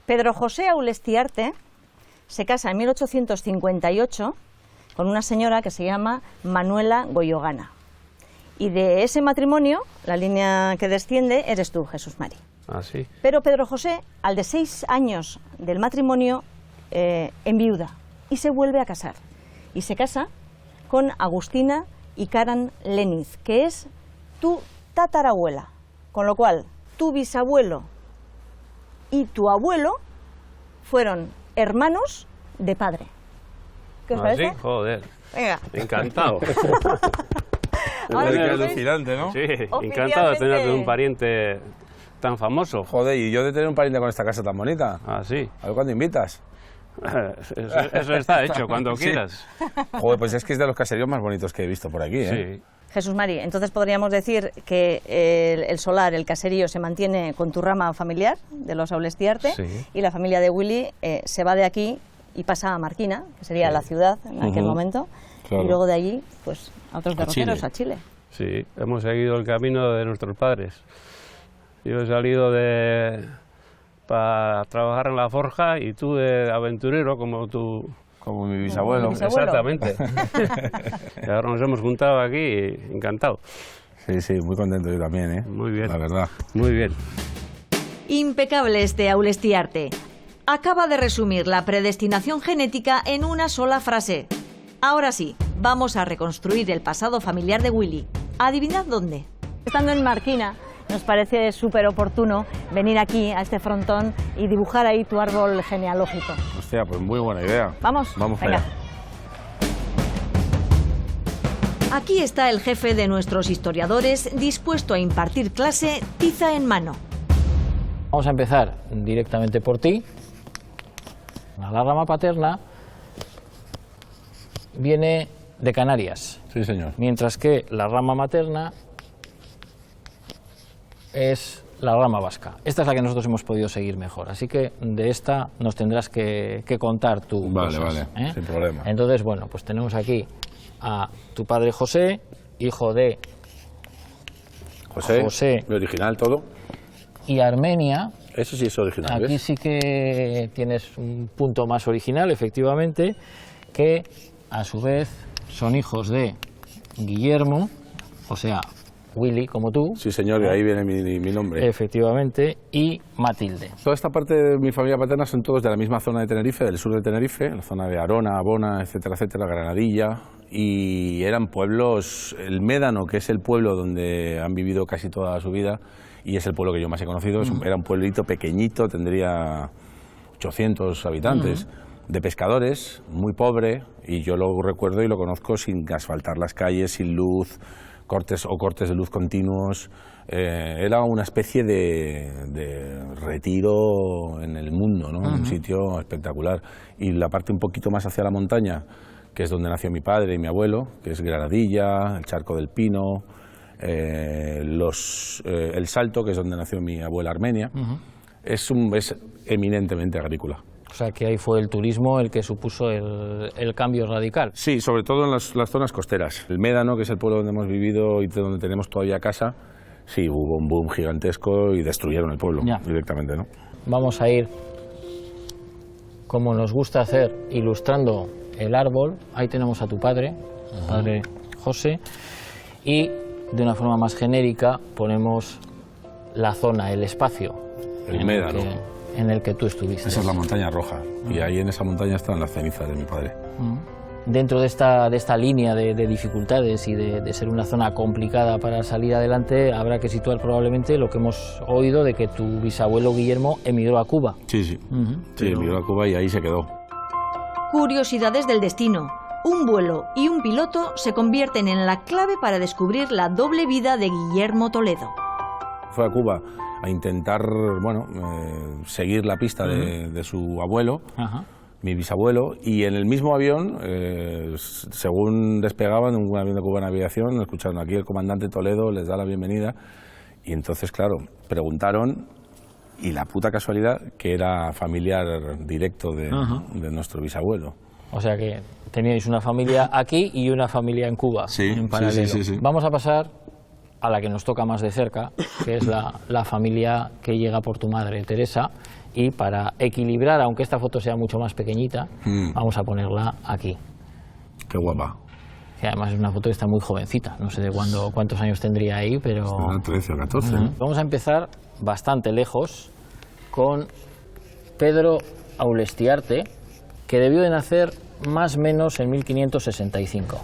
Pedro José Aulestiarte se casa en 1858 con una señora que se llama Manuela Goyogana. Y de ese matrimonio, la línea que desciende, eres tú, Jesús Mari. Ah, sí. Pero Pedro José, al de 6 años del matrimonio, enviuda y se vuelve a casar. Y se casa con Agustina y Caran Leniz, que es tu tatarabuela. Con lo cual, tu bisabuelo y tu abuelo fueron hermanos de padre. ¿Qué os parece? Sí, joder. Venga. Encantado. Ahora Es sí, alucinante, ¿no? Sí, encantado de tenerte un pariente tan famoso. Joder, y yo de tener un pariente con esta casa tan bonita. Ah, sí. A ver cuándo invitas. Eso está hecho, cuando Sí. quieras. Joder, pues es que es de los caseríos más bonitos que he visto por aquí, ¿eh? Sí. Jesús Mari, entonces podríamos decir que el solar, el caserío, se mantiene con tu rama familiar, de los Aulestiarte, Sí. y la familia de Willy se va de aquí y pasa a Marquina, que sería la ciudad en aquel momento, Claro. y luego de allí, pues, a otros A derroteros, Chile. a Chile. Sí, hemos seguido el camino de nuestros padres. Yo he salido para trabajar en la forja y tú de aventurero como tú. Como mi bisabuelo. Exactamente. Y ahora nos hemos juntado aquí y encantado. Sí, sí, muy contento yo también, ¿eh? Muy bien. La verdad. Muy bien. Impecable este Aulestiarte. Acaba de resumir la predestinación genética en una sola frase. Ahora sí, vamos a reconstruir el pasado familiar de Willy. ¿Adivinad dónde? Estando en Marquina, nos parece súper oportuno venir aquí, a este frontón, y dibujar ahí tu árbol genealógico. Hostia, pues muy buena idea. ¿Vamos? Vamos Venga. allá. Aquí está el jefe de nuestros historiadores dispuesto a impartir clase tiza en mano. Vamos a empezar directamente por ti. La rama paterna viene de Canarias. Sí, señor. Mientras que la rama materna es la rama vasca. Esta es la que nosotros hemos podido seguir mejor. Así que de esta nos tendrás que contar tú. Vale, cosas, vale, sin problema. Entonces, bueno, pues tenemos aquí a tu padre José, hijo de José, de original todo. y Armenia. Eso sí es original, Aquí ¿ves? sí que tienes un punto más original, efectivamente, que a su vez son hijos de Guillermo, o sea, Willy, como tú. Sí, señor, y ahí viene mi nombre. Efectivamente, y Matilde. Toda esta parte de mi familia paterna son todos de la misma zona de Tenerife, del sur de Tenerife, la zona de Arona, Abona, etcétera, etcétera, Granadilla, y eran pueblos, el Médano, que es el pueblo donde han vivido casi toda su vida, y es el pueblo que yo más he conocido, era un pueblito pequeñito, tendría 800 habitantes, de pescadores, muy pobre, y yo lo recuerdo y lo conozco sin asfaltar las calles, sin luz, cortes de luz continuos. Era una especie de retiro en el mundo, ¿no? Un sitio espectacular. Y la parte un poquito más hacia la montaña, que es donde nació mi padre y mi abuelo, que es Granadilla, el Charco del Pino, el Salto, que es donde nació mi abuela Armenia, es eminentemente agrícola. O sea, que ahí fue el turismo el que supuso el cambio radical. Sí, sobre todo en las zonas costeras. El Médano, que es el pueblo donde hemos vivido y donde tenemos todavía casa, sí, hubo un boom gigantesco y destruyeron el pueblo directamente, ¿no? Vamos a ir, como nos gusta hacer, ilustrando el árbol. Ahí tenemos a tu padre, padre José, y de una forma más genérica ponemos la zona, el espacio. El Médano. En el que tú estuviste. Esa es la montaña roja, y ahí en esa montaña están las cenizas de mi padre. Dentro de esta línea de dificultades y de ser una zona complicada para salir adelante, habrá que situar probablemente lo que hemos oído de que tu bisabuelo Guillermo emigró a Cuba. Sí, sí. Sí, emigró a Cuba y ahí se quedó. Curiosidades del destino. Un vuelo y un piloto se convierten en la clave para descubrir la doble vida de Guillermo Toledo. Fue a Cuba a intentar, bueno, seguir la pista de su abuelo, mi bisabuelo, y en el mismo avión, según despegaban, un avión de Cubana Aviación, escucharon aquí el comandante Toledo les da la bienvenida, y entonces, claro, preguntaron, y la puta casualidad que era familiar directo de nuestro bisabuelo. O sea que teníais una familia aquí y una familia en Cuba, en paralelo. Sí. Vamos a pasar a la que nos toca más de cerca, que es la familia que llega por tu madre, Teresa, y para equilibrar, aunque esta foto sea mucho más pequeñita, vamos a ponerla aquí. Qué guapa. Que además es una foto que está muy jovencita, no sé de cuántos años tendría ahí, pero... 13 o 14. Vamos a empezar bastante lejos con Pedro Aulestiarte, que debió de nacer más o menos en 1565.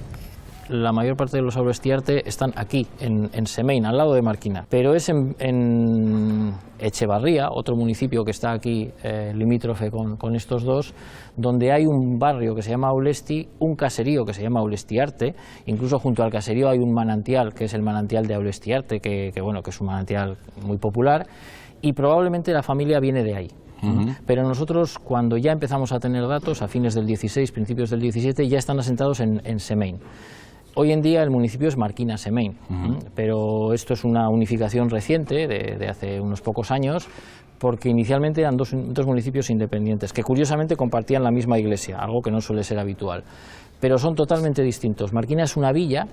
La mayor parte de los Aulestiarte están aquí, en Semain, al lado de Marquina. Pero es en Echevarría, otro municipio que está aquí limítrofe con estos dos, donde hay un barrio que se llama Aulesti, un caserío que se llama Aulestiarte, incluso junto al caserío hay un manantial, que es el manantial de Aulestiarte, que es un manantial muy popular, y probablemente la familia viene de ahí. Pero nosotros, cuando ya empezamos a tener datos, a fines del 16, principios del 17, ya están asentados en Semain. Hoy en día el municipio es Marquina Semain, pero esto es una unificación reciente de hace unos pocos años, porque inicialmente eran dos municipios independientes, que curiosamente compartían la misma iglesia, algo que no suele ser habitual, pero son totalmente distintos. Marquina es una villa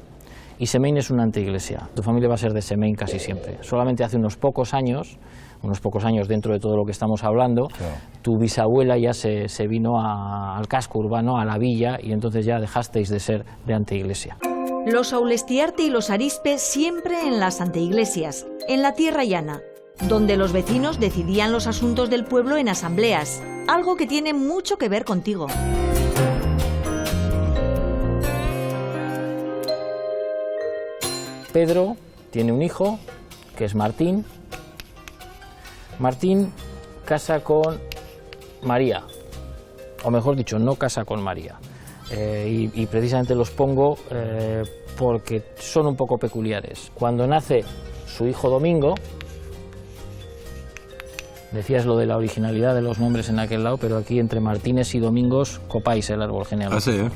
y Semain es una anteiglesia. Tu familia va a ser de Semain casi siempre. Solamente hace unos pocos años dentro de todo lo que estamos hablando, tu bisabuela ya se vino al casco urbano, a la villa, y entonces ya dejasteis de ser de anteiglesia. Los Aulestiarte y los Arispe siempre en las anteiglesias, en la tierra llana, donde los vecinos decidían los asuntos del pueblo en asambleas, algo que tiene mucho que ver contigo. Pedro tiene un hijo, que es Martín. Martín casa con María, o mejor dicho, no casa con María. Y precisamente los pongo porque son un poco peculiares. Cuando nace su hijo Domingo, decías lo de la originalidad de los nombres en aquel lado, pero aquí entre Martínez y Domingos copáis el árbol genealógico.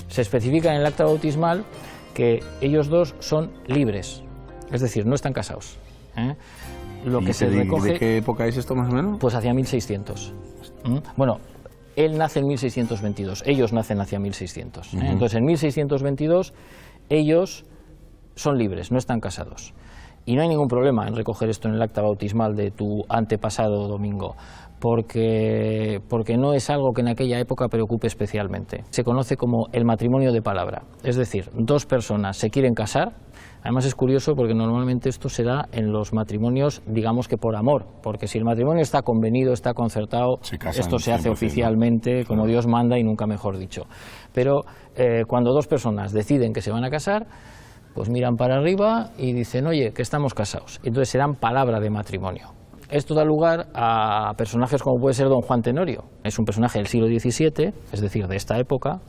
Se especifica en el acta bautismal que ellos dos son libres, es decir, no están casados. Lo que se recoge... ¿De qué época es esto más o menos? Pues hacia 1600. Bueno, él nace en 1622, ellos nacen hacia 1600. Entonces en 1622 ellos son libres, no están casados. Y no hay ningún problema en recoger esto en el acta bautismal de tu antepasado Domingo, porque no es algo que en aquella época preocupe especialmente. Se conoce como el matrimonio de palabra, es decir, dos personas se quieren casar. Además es curioso porque normalmente esto se da en los matrimonios, digamos que por amor, porque si el matrimonio está convenido, está concertado, esto se hace oficialmente, como Dios manda y nunca mejor dicho. Pero cuando dos personas deciden que se van a casar, pues miran para arriba y dicen, oye, que estamos casados. Entonces se dan palabra de matrimonio. Esto da lugar a personajes como puede ser don Juan Tenorio. Es un personaje del siglo XVII, es decir, de esta época.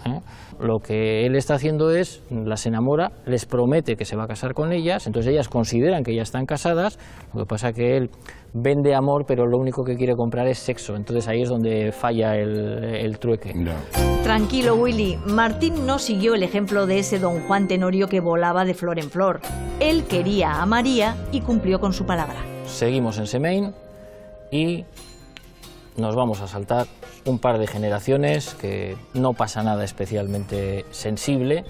Lo que él está haciendo es, las enamora, les promete que se va a casar con ellas, entonces ellas consideran que ya están casadas, lo que pasa es que él vende amor, pero lo único que quiere comprar es sexo, entonces ahí es donde falla el trueque. No. Tranquilo, Willy, Martín no siguió el ejemplo de ese don Juan Tenorio que volaba de flor en flor. Él quería a María y cumplió con su palabra. Seguimos en Semain y nos vamos a saltar un par de generaciones, que no pasa nada especialmente sensible,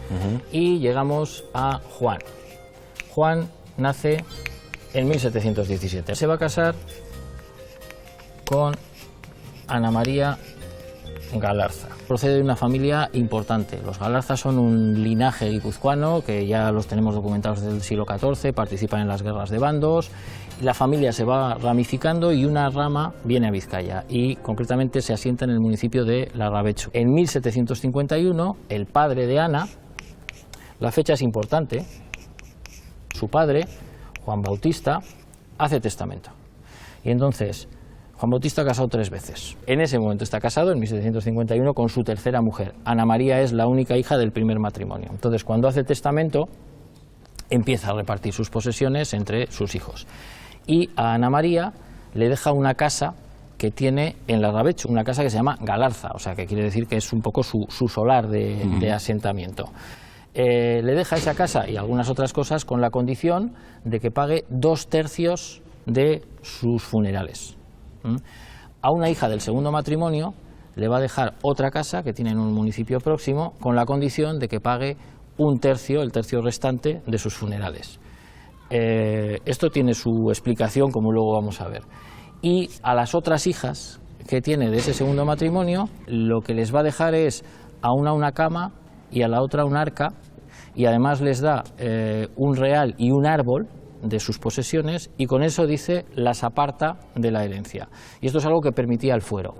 y llegamos a Juan. Juan nace en 1717. Se va a casar con Ana María Galarza. Procede de una familia importante. Los Galarza son un linaje guipuzcoano que ya los tenemos documentados desde el siglo XIV, participan en las guerras de bandos. La familia se va ramificando y una rama viene a Vizcaya y concretamente se asienta en el municipio de Larrabechu. En 1751, el padre de Ana, la fecha es importante, su padre, Juan Bautista, hace testamento. Y entonces, Juan Bautista ha casado 3 veces. En ese momento está casado, en 1751, con su tercera mujer. Ana María es la única hija del primer matrimonio. Entonces, cuando hace testamento, empieza a repartir sus posesiones entre sus hijos. Y a Ana María le deja una casa que tiene en Larrabechu, una casa que se llama Galarza, o sea, que quiere decir que es un poco su solar de asentamiento. Le deja esa casa y algunas otras cosas con la condición de que pague 2/3 de sus funerales. A una hija del segundo matrimonio le va a dejar otra casa que tiene en un municipio próximo con la condición de que pague 1/3, el tercio restante, de sus funerales. Esto tiene su explicación, como luego vamos a ver. Y a las otras hijas que tiene de ese segundo matrimonio, lo que les va a dejar es a una cama y a la otra un arca, y además les da un real y un árbol de sus posesiones, y con eso, dice, las aparta de la herencia. Y esto es algo que permitía el fuero.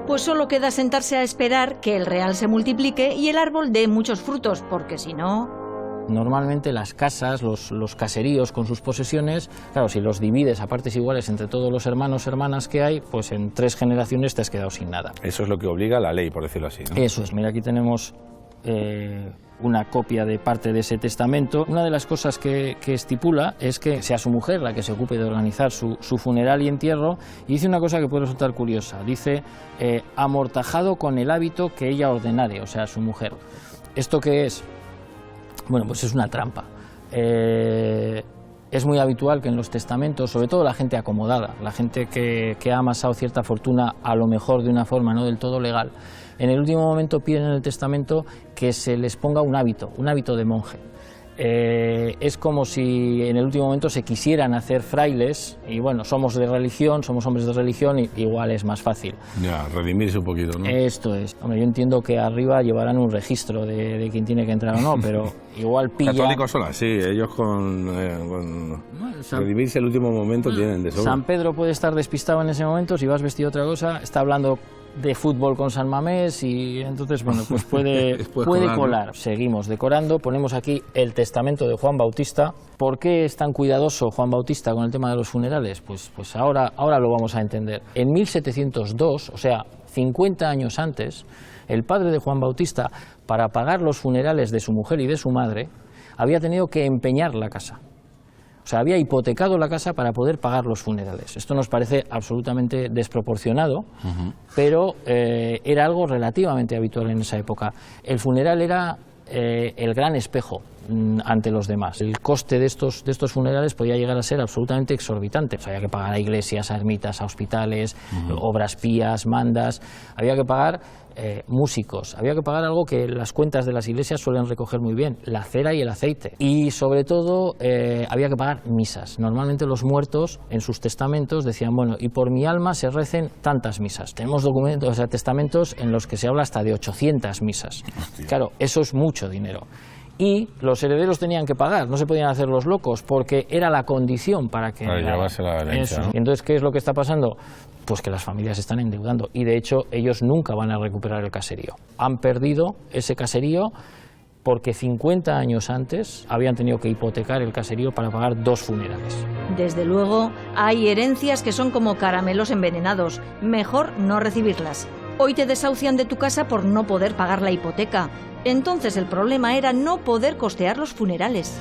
Pues solo queda sentarse a esperar que el real se multiplique y el árbol dé muchos frutos, porque si no... Normalmente las casas, los caseríos con sus posesiones, claro, si los divides a partes iguales entre todos los hermanos, hermanas que hay, pues en 3 generaciones te has quedado sin nada. Eso es lo que obliga la ley, por decirlo así, ¿no? Eso es. Mira, aquí tenemos una copia de parte de ese testamento. Una de las cosas que estipula es que sea su mujer la que se ocupe de organizar su funeral y entierro, y dice una cosa que puede resultar curiosa. Dice, amortajado con el hábito que ella ordenare, o sea, su mujer. ¿Esto qué es? Bueno, pues es una trampa. Es muy habitual que en los testamentos, sobre todo la gente acomodada, la gente que ha amasado cierta fortuna, a lo mejor de una forma no del todo legal, en el último momento piden en el testamento que se les ponga un hábito de monje. Es como si en el último momento se quisieran hacer frailes, y bueno, somos de religión, somos hombres de religión, y igual es más fácil. Ya, redimirse un poquito, ¿no? Esto es. Hombre, yo entiendo que arriba llevarán un registro de quién tiene que entrar o no, pero igual pilla... Católicos son así, ellos con redimirse el último momento tienen de sobra. San Pedro puede estar despistado en ese momento, si vas vestido otra cosa, está hablando de fútbol con San Mamés, y entonces, bueno, pues puede colar, ¿no? Seguimos decorando, ponemos aquí el testamento de Juan Bautista. ¿Por qué es tan cuidadoso Juan Bautista con el tema de los funerales? Pues ahora lo vamos a entender. En 1702, o sea, 50 años antes, el padre de Juan Bautista, para pagar los funerales de su mujer y de su madre, había tenido que empeñar la casa. O sea, había hipotecado la casa para poder pagar los funerales. Esto nos parece absolutamente desproporcionado, pero era algo relativamente habitual en esa época. El funeral era el gran espejo ante los demás. El coste de estos funerales podía llegar a ser absolutamente exorbitante. O sea, había que pagar a iglesias, a ermitas, a hospitales, obras pías, mandas. Había que pagar músicos, había que pagar algo que las cuentas de las iglesias suelen recoger muy bien, la cera y el aceite. Y sobre todo había que pagar misas. Normalmente los muertos en sus testamentos decían, bueno, y por mi alma se recen tantas misas. Tenemos documentos, o sea, testamentos en los que se habla hasta de 800 misas. Hostia. Claro, eso es mucho dinero. Y los herederos tenían que pagar, no se podían hacer los locos, porque era la condición para que... Para llevarse la herencia, ¿no? Y entonces, ¿qué es lo que está pasando? Pues que las familias se están endeudando, y de hecho ellos nunca van a recuperar el caserío. Han perdido ese caserío porque 50 años antes habían tenido que hipotecar el caserío para pagar 2 funerales. Desde luego, hay herencias que son como caramelos envenenados. Mejor no recibirlas. Hoy te desahucian de tu casa por no poder pagar la hipoteca. Entonces el problema era no poder costear los funerales.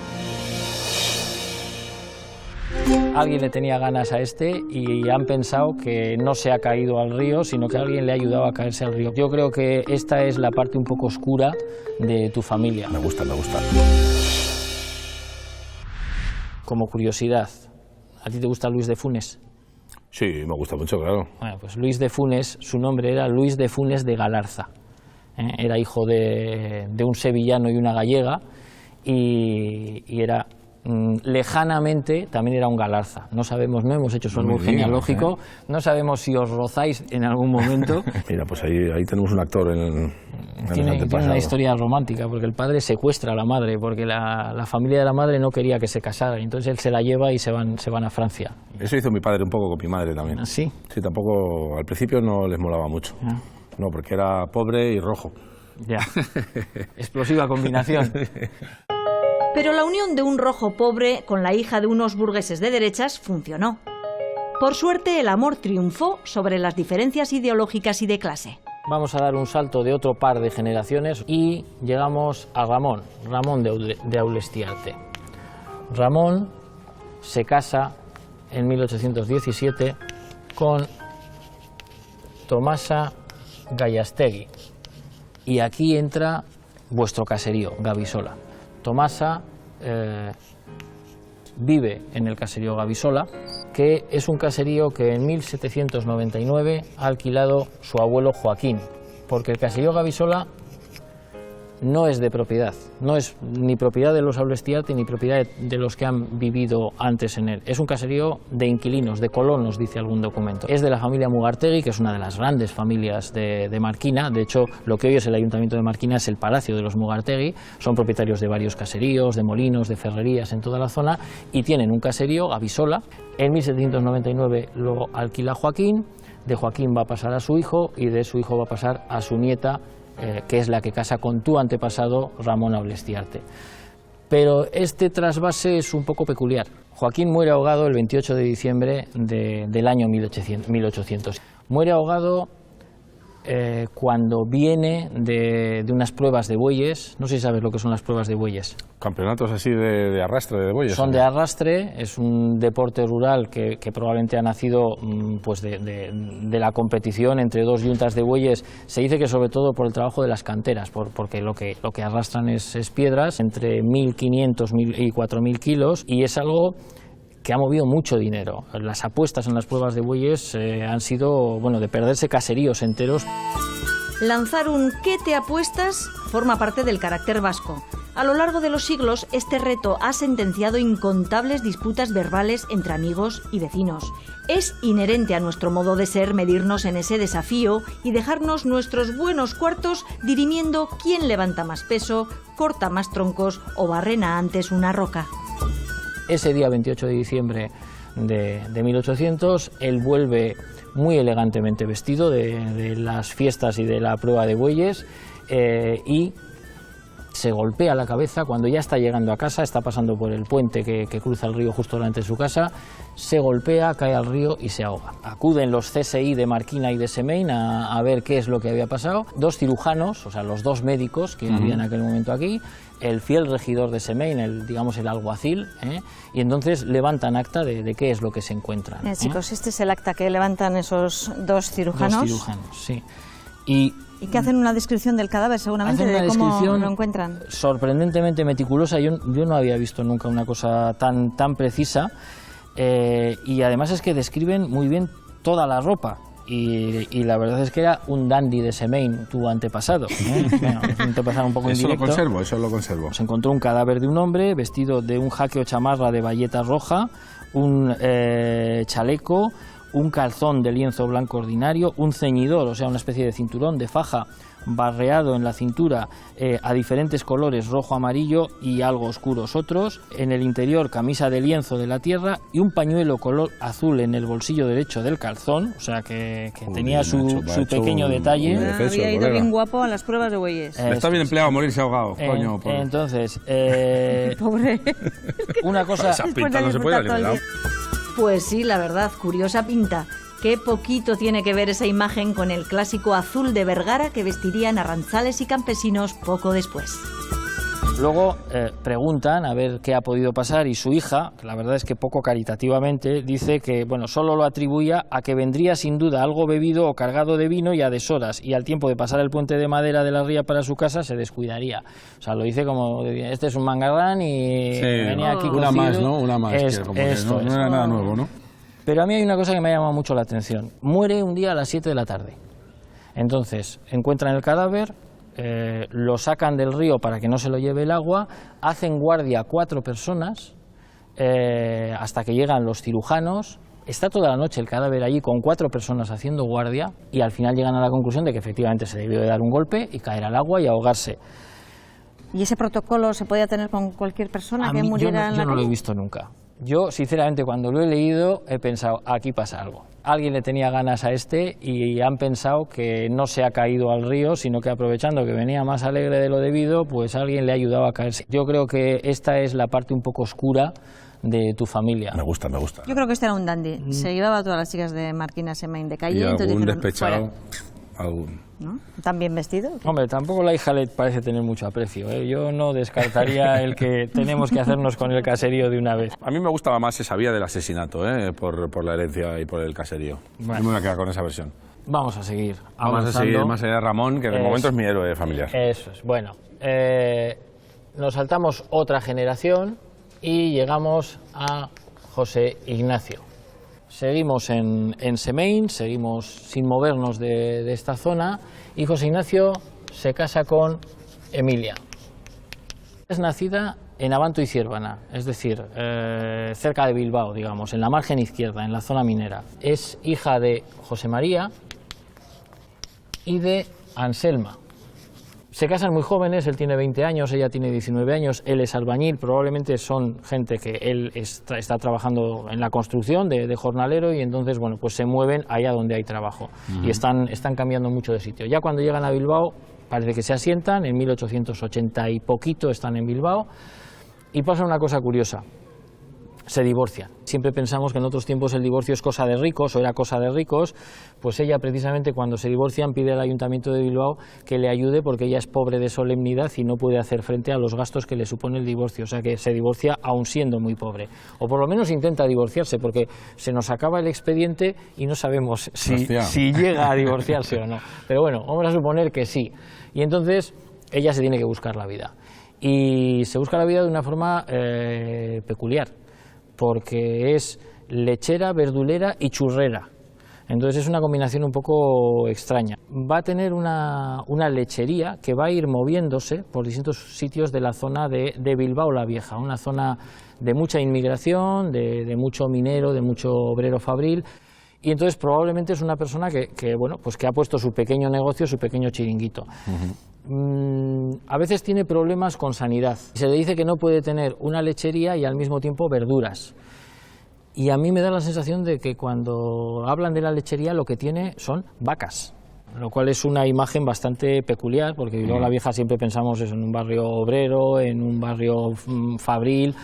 Alguien le tenía ganas a este y han pensado que no se ha caído al río, sino que alguien le ha ayudado a caerse al río. Yo creo que esta es la parte un poco oscura de tu familia. Me gusta, me gusta. Como curiosidad, ¿a ti te gusta Luis de Funes? Sí, me gusta mucho, claro. Bueno, pues Luis de Funes, su nombre era Luis de Funes de Galarza. Era hijo de un sevillano y una gallega, y era... lejanamente también era un Galarza. No sabemos, no hemos hecho su árbol genealógico, no sabemos si os rozáis en algún momento. Mira, pues ahí tenemos un actor tiene una historia romántica, porque el padre secuestra a la madre, porque la familia de la madre no quería que se casara, y entonces él se la lleva y se van a Francia. Eso hizo mi padre un poco con mi madre también. ¿Ah, sí? Sí, tampoco, al principio no les molaba mucho. No, porque era pobre y rojo. Ya, explosiva combinación. Pero la unión de un rojo pobre con la hija de unos burgueses de derechas funcionó. Por suerte, el amor triunfó sobre las diferencias ideológicas y de clase. Vamos a dar un salto de otro par de generaciones y llegamos a Ramón de Aulestiarte. Ramón se casa en 1817 con Tomasa Gallastegui. Y aquí entra vuestro caserío, Gabisola. Tomasa vive en el caserío Gabisola, que es un caserío que en 1799 ha alquilado su abuelo Joaquín, porque el caserío Gabisola no es de propiedad, no es ni propiedad de los Aulestiarte ni propiedad de los que han vivido antes en él. Es un caserío de inquilinos, de colonos, dice algún documento. Es de la familia Mugartegui, que es una de las grandes familias de Marquina. De hecho, lo que hoy es el Ayuntamiento de Marquina es el Palacio de los Mugartegui. Son propietarios de varios caseríos, de molinos, de ferrerías en toda la zona, y tienen un caserío, Gabisola. En 1799 lo alquila Joaquín, de Joaquín va a pasar a su hijo y de su hijo va a pasar a su nieta, que es la que casa con tu antepasado Ramón Aulestiarte. Pero este trasvase es un poco peculiar. Joaquín muere ahogado el 28 de diciembre del año 1800. Muere ahogado cuando viene de unas pruebas de bueyes. No sé si sabes lo que son las pruebas de bueyes. Campeonatos así de arrastre de bueyes. Son de arrastre, es un deporte rural que probablemente ha nacido pues de la competición entre dos yuntas de bueyes. Se dice que sobre todo por el trabajo de las canteras, porque lo que arrastran es piedras, entre 1.500 y 4.000 kilos, y es algo que ha movido mucho dinero. Las apuestas en las pruebas de bueyes han sido, bueno, de perderse caseríos enteros. Lanzar un ¿qué te apuestas? Forma parte del carácter vasco. A lo largo de los siglos, este reto ha sentenciado incontables disputas verbales entre amigos y vecinos. Es inherente a nuestro modo de ser medirnos en ese desafío y dejarnos nuestros buenos cuartos dirimiendo quién levanta más peso, corta más troncos o barrena antes una roca. Ese día 28 de diciembre de 1800, él vuelve muy elegantemente vestido de las fiestas y de la prueba de bueyes, y se golpea la cabeza cuando ya está llegando a casa, está pasando por el puente que cruza el río justo delante de su casa, se golpea, cae al río y se ahoga. Acuden los CSI de Marquina y de Semain a ver qué es lo que había pasado. Dos cirujanos, o sea, los dos médicos que había en aquel momento aquí, el fiel regidor de Semain, el alguacil, y entonces levantan acta de qué es lo que se encuentra. Chicos, este es el acta que levantan esos dos cirujanos. Dos cirujanos, sí. Y que hacen una descripción del cadáver, seguramente, de cómo lo encuentran. Sorprendentemente meticulosa. Yo no había visto nunca una cosa tan precisa, y además es que describen muy bien toda la ropa. Y la verdad es que era un dandy de Semain, tu antepasado. Bueno, un antepasado un poco indirecto. Eso lo conservo. Se encontró un cadáver de un hombre vestido de un jaque o chamarra de bayeta roja, un chaleco, un calzón de lienzo blanco ordinario, un ceñidor, o sea, una especie de cinturón de faja barreado en la cintura, a diferentes colores, rojo, amarillo y algo oscuros otros. En el interior, camisa de lienzo de la tierra y un pañuelo color azul en el bolsillo derecho del calzón, o sea que tenía su pequeño detalle. Había ido bien guapo a las pruebas de bueyes. Está bien empleado morirse ahogado, coño. Entonces, pobre. Una cosa... Esa pinta no se puede alimentar. Pues sí, la verdad, curiosa pinta. Qué poquito tiene que ver esa imagen con el clásico azul de Vergara que vestirían arranzales y campesinos poco después. Luego preguntan a ver qué ha podido pasar y su hija, que la verdad es que poco caritativamente, dice que solo lo atribuía a que vendría sin duda algo bebido o cargado de vino y a deshoras, y al tiempo de pasar el puente de madera de la ría para su casa se descuidaría. O sea, lo dice como, este es un mangarrán y venía aquí una cocido. más, ¿no? Una más, no era nada nuevo, ¿no? Pero a mí hay una cosa que me ha llamado mucho la atención. Muere un día a las 7 de la tarde. Entonces, encuentran el cadáver, lo sacan del río para que no se lo lleve el agua, hacen guardia 4 personas hasta que llegan los cirujanos. Está toda la noche el cadáver allí con 4 personas haciendo guardia y al final llegan a la conclusión de que efectivamente se debió de dar un golpe y caer al agua y ahogarse. ¿Y ese protocolo se podía tener con cualquier persona que muriera en la calle? Yo no lo he visto nunca. Yo, sinceramente, cuando lo he leído, he pensado, aquí pasa algo. Alguien le tenía ganas a este y han pensado que no se ha caído al río, sino que aprovechando que venía más alegre de lo debido, pues alguien le ha ayudado a caerse. Yo creo que esta es la parte un poco oscura de tu familia. Me gusta. Yo creo que este era un dandy. Se llevaba a todas las chicas de Marquina Semain de calle. Y entonces algún dijeron, despechado. ¿no? ¿Tan bien vestido? Hombre, tampoco la hija le parece tener mucho aprecio, ¿eh? Yo no descartaría el que tenemos que hacernos con el caserío de una vez. A mí me gustaba más esa vía del asesinato, por la herencia y por el caserío. Bueno. Yo me voy a quedar con esa versión. Vamos a seguir Vamos avanzando. a seguir más allá de Ramón, que de momento es mi héroe familiar. Eso es. Bueno, nos saltamos otra generación y llegamos a José Ignacio. Seguimos en Semain, seguimos sin movernos de esta zona, y José Ignacio se casa con Emilia. Es nacida en Abanto y Ciervana, es decir, cerca de Bilbao, digamos, en la margen izquierda, en la zona minera. Es hija de José María y de Anselma. Se casan muy jóvenes, él tiene 20 años, ella tiene 19 años, él es albañil, probablemente son gente que él está trabajando en la construcción de jornalero, y entonces, bueno, pues se mueven allá donde hay trabajo. Y están cambiando mucho de sitio. Ya cuando llegan a Bilbao, parece que se asientan, en 1880 y poquito están en Bilbao, y pasa una cosa curiosa. Se divorcian. Siempre pensamos que en otros tiempos el divorcio es cosa de ricos, o era cosa de ricos. Pues ella, precisamente, cuando se divorcian, pide al Ayuntamiento de Bilbao que le ayude, porque ella es pobre de solemnidad y no puede hacer frente a los gastos que le supone el divorcio. O sea que se divorcia aún siendo muy pobre, o por lo menos intenta divorciarse, porque se nos acaba el expediente y no sabemos si llega a divorciarse o no. Pero bueno, vamos a suponer que sí. Y entonces ella se tiene que buscar la vida, y se busca la vida de una forma peculiar, porque es lechera, verdulera y churrera. Entonces es una combinación un poco extraña. Va a tener una lechería que va a ir moviéndose por distintos sitios de la zona de Bilbao la Vieja, una zona de mucha inmigración, de mucho minero, de mucho obrero fabril, y entonces probablemente es una persona que ha puesto su pequeño negocio, su pequeño chiringuito. A veces tiene problemas con sanidad. Se le dice que no puede tener una lechería y al mismo tiempo verduras. Y a mí me da la sensación de que cuando hablan de la lechería lo que tiene son vacas, lo cual es una imagen bastante peculiar, porque Bilbao la Vieja siempre pensamos eso, en un barrio obrero, en un barrio fabril,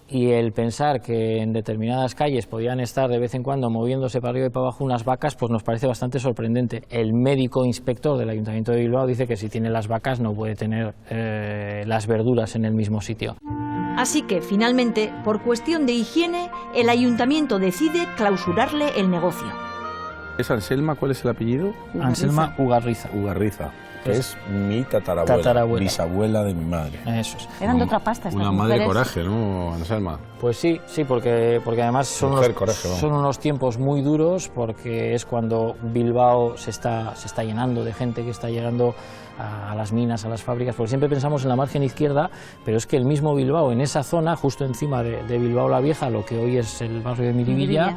y el pensar que en determinadas calles podían estar de vez en cuando moviéndose para arriba y para abajo unas vacas, pues nos parece bastante sorprendente. El médico inspector del Ayuntamiento de Bilbao dice que si tiene las vacas no puede tener las verduras en el mismo sitio. Así que, finalmente, por cuestión de higiene, el ayuntamiento decide clausurarle el negocio. ¿Es Anselma? ¿Cuál es el apellido? Anselma Ugarriza. Ugarriza, que es mi tatarabuela, bisabuela de mi madre. Eso es. Eran de otra pasta estas Una mujeres. madre coraje, ¿no, Anselma? Pues sí, porque además son unos tiempos muy duros, porque es cuando Bilbao se está llenando de gente que está llegando a las minas, a las fábricas, porque siempre pensamos en la margen izquierda, pero es que el mismo Bilbao, en esa zona, justo encima de Bilbao la Vieja, lo que hoy es el barrio de Miribilla,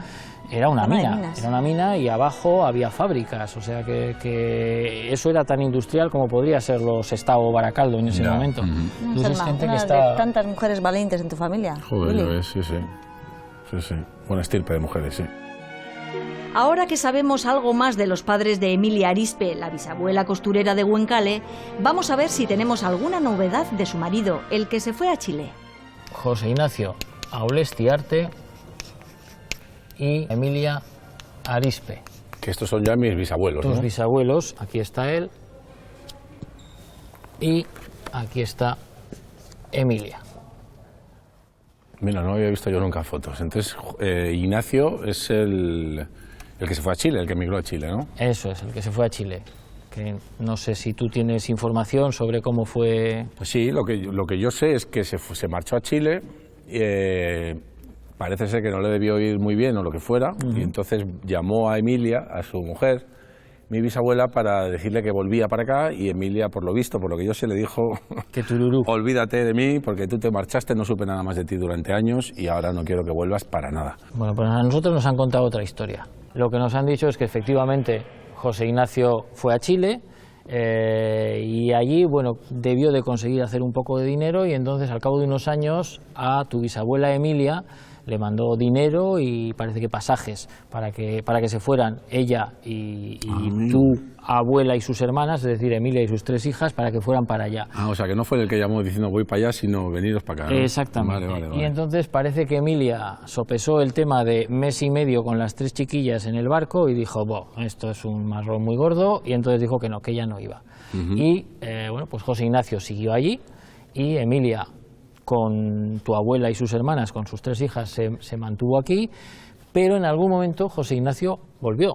era una mina, y abajo había fábricas, o sea que eso era tan industrial como podría ser los Sestao o Baracaldo en ese momento. Entonces, gente que está... de tantas mujeres valientes en tu familia. Joder, sí. Buena estirpe de mujeres, sí. Ahora que sabemos algo más de los padres de Emilia Arispe, la bisabuela costurera de Huencale, vamos a ver si tenemos alguna novedad de su marido, el que se fue a Chile. José Ignacio Aulestiarte y Emilia Arispe. Que estos son ya mis bisabuelos, Tus ¿no? bisabuelos, aquí está él y aquí está Emilia. Mira, no había visto yo nunca fotos. Entonces, Ignacio es el que se fue a Chile, el que emigró a Chile, ¿no? Eso es, el que se fue a Chile. Que no sé si tú tienes información sobre cómo fue... Pues sí, lo que yo sé es que se marchó a Chile, parece ser que no le debió ir muy bien o lo que fuera, y entonces llamó a Emilia, a su mujer, mi bisabuela, para decirle que volvía para acá, y Emilia, por lo visto, por lo que yo sé, le dijo que tururú, olvídate de mí porque tú te marchaste, no supe nada más de ti durante años y ahora no quiero que vuelvas para nada. Bueno, pues a nosotros nos han contado otra historia. Lo que nos han dicho es que efectivamente José Ignacio fue a Chile y allí, bueno, debió de conseguir hacer un poco de dinero, y entonces al cabo de unos años a tu bisabuela Emilia le mandó dinero y parece que pasajes para que se fueran ella y tu abuela y sus hermanas, es decir, Emilia y sus 3 hijas, para que fueran para allá. O sea, que no fue el que llamó diciendo voy para allá, sino veniros para acá, ¿no? Exactamente. Vale. Y entonces parece que Emilia sopesó el tema de mes y medio con las 3 chiquillas en el barco y dijo, esto es un marrón muy gordo, y entonces dijo que no, que ella no iba. Y bueno, pues José Ignacio siguió allí, y Emilia, con tu abuela y sus hermanas, con sus 3 hijas, se mantuvo aquí, pero en algún momento José Ignacio volvió,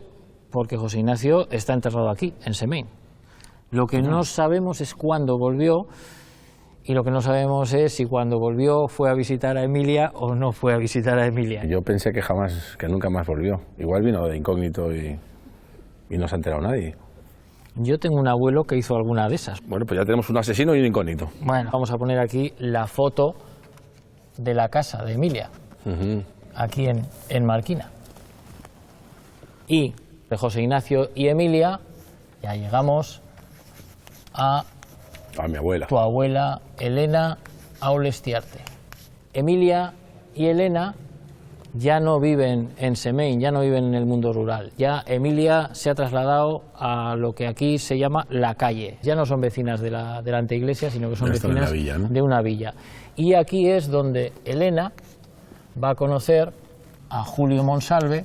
porque José Ignacio está enterrado aquí, en Semain. Lo que no sabemos es cuándo volvió, y lo que no sabemos es si cuando volvió fue a visitar a Emilia o no fue a visitar a Emilia. Yo pensé que nunca más volvió. Igual vino de incógnito y no se ha enterado nadie. Yo tengo un abuelo que hizo alguna de esas. Bueno, pues ya tenemos un asesino y un incógnito. Bueno, vamos a poner aquí la foto de la casa de Emilia, aquí en Marquina. Y de José Ignacio y Emilia, ya llegamos a mi abuela. Tu abuela Elena Aulestiarte. Emilia y Elena ya no viven en Semain, ya no viven en el mundo rural. Ya Emilia se ha trasladado a lo que aquí se llama la calle. Ya no son vecinas de la anteiglesia, sino que son vecinas villa, ¿no? de una villa. Y aquí es donde Elena va a conocer a Julio Monsalve,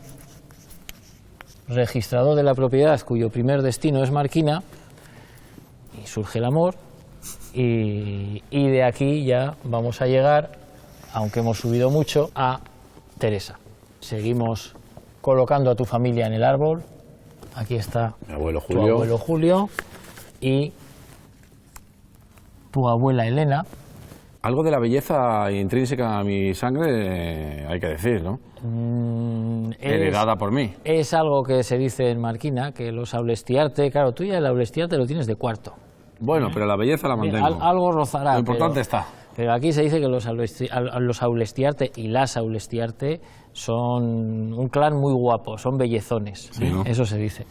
registrador de la propiedad, cuyo primer destino es Marquina, y surge el amor, y de aquí ya vamos a llegar, aunque hemos subido mucho, a Teresa. Seguimos colocando a tu familia en el árbol. Aquí está mi abuelo tu abuelo Julio y tu abuela Elena. Algo de la belleza intrínseca a mi sangre hay que decir, ¿no? Heredada por mí. Es algo que se dice en Marquina, que los Aulestiarte, claro, tú ya el Aulestiarte lo tienes de cuarto. Bueno, pero la belleza la mantengo. Algo rozará. Lo importante está. Pero aquí se dice que los Aulestiarte y las Aulestiarte son un clan muy guapo, son bellezones. Sí, ¿no? Eso se dice.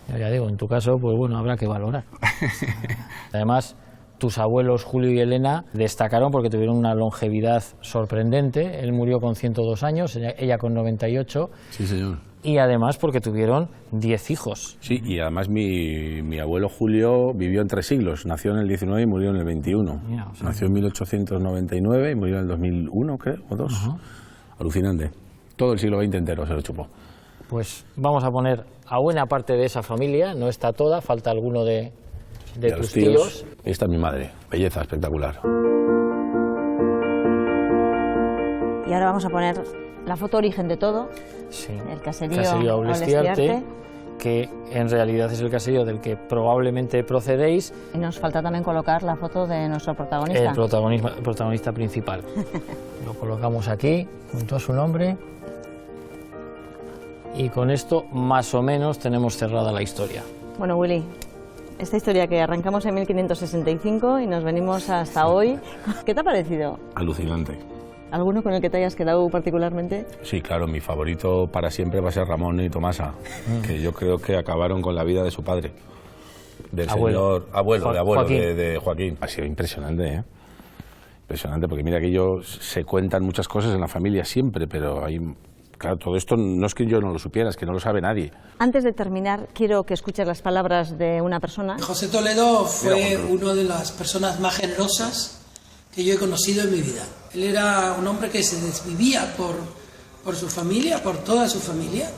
Yo ya digo, en tu caso, pues bueno, habrá que valorar. Además, tus abuelos Julio y Elena destacaron porque tuvieron una longevidad sorprendente. Él murió con 102 años, ella con 98. Sí, señor. Y además porque tuvieron 10 hijos. Sí, y además mi abuelo Julio vivió en 3 siglos. Nació en el 19 y murió en el 21. Mira, o sea, nació en 1899 y murió en el 2001, creo, o 2. Alucinante. Todo el siglo XX entero se lo chupó. Pues vamos a poner a buena parte de esa familia, no está toda, falta alguno de tus tíos. Esta es mi madre, belleza espectacular. Y ahora vamos a poner la foto origen de todo, sí. El caserío Aulestiarte, que en realidad es el caserío del que probablemente procedéis. Y nos falta también colocar la foto de nuestro protagonista. El protagonista principal. Lo colocamos aquí, junto a su nombre. Y con esto, más o menos, tenemos cerrada la historia. Bueno, Willy, esta historia que arrancamos en 1565 y nos venimos hasta hoy, ¿qué te ha parecido? Alucinante. ¿Alguno con el que te hayas quedado particularmente? Sí, claro, mi favorito para siempre va a ser Ramón y Tomasa, que yo creo que acabaron con la vida de su padre, del abuelo de Joaquín. Ha sido impresionante, ¿eh? Impresionante, porque mira que se cuentan muchas cosas en la familia siempre, pero hay... Claro, todo esto no es que yo no lo supiera, es que no lo sabe nadie. Antes de terminar, quiero que escuches las palabras de una persona. José Toledo fue una de las personas más generosas que yo he conocido en mi vida. Él era un hombre que se desvivía por su familia, por toda su familia.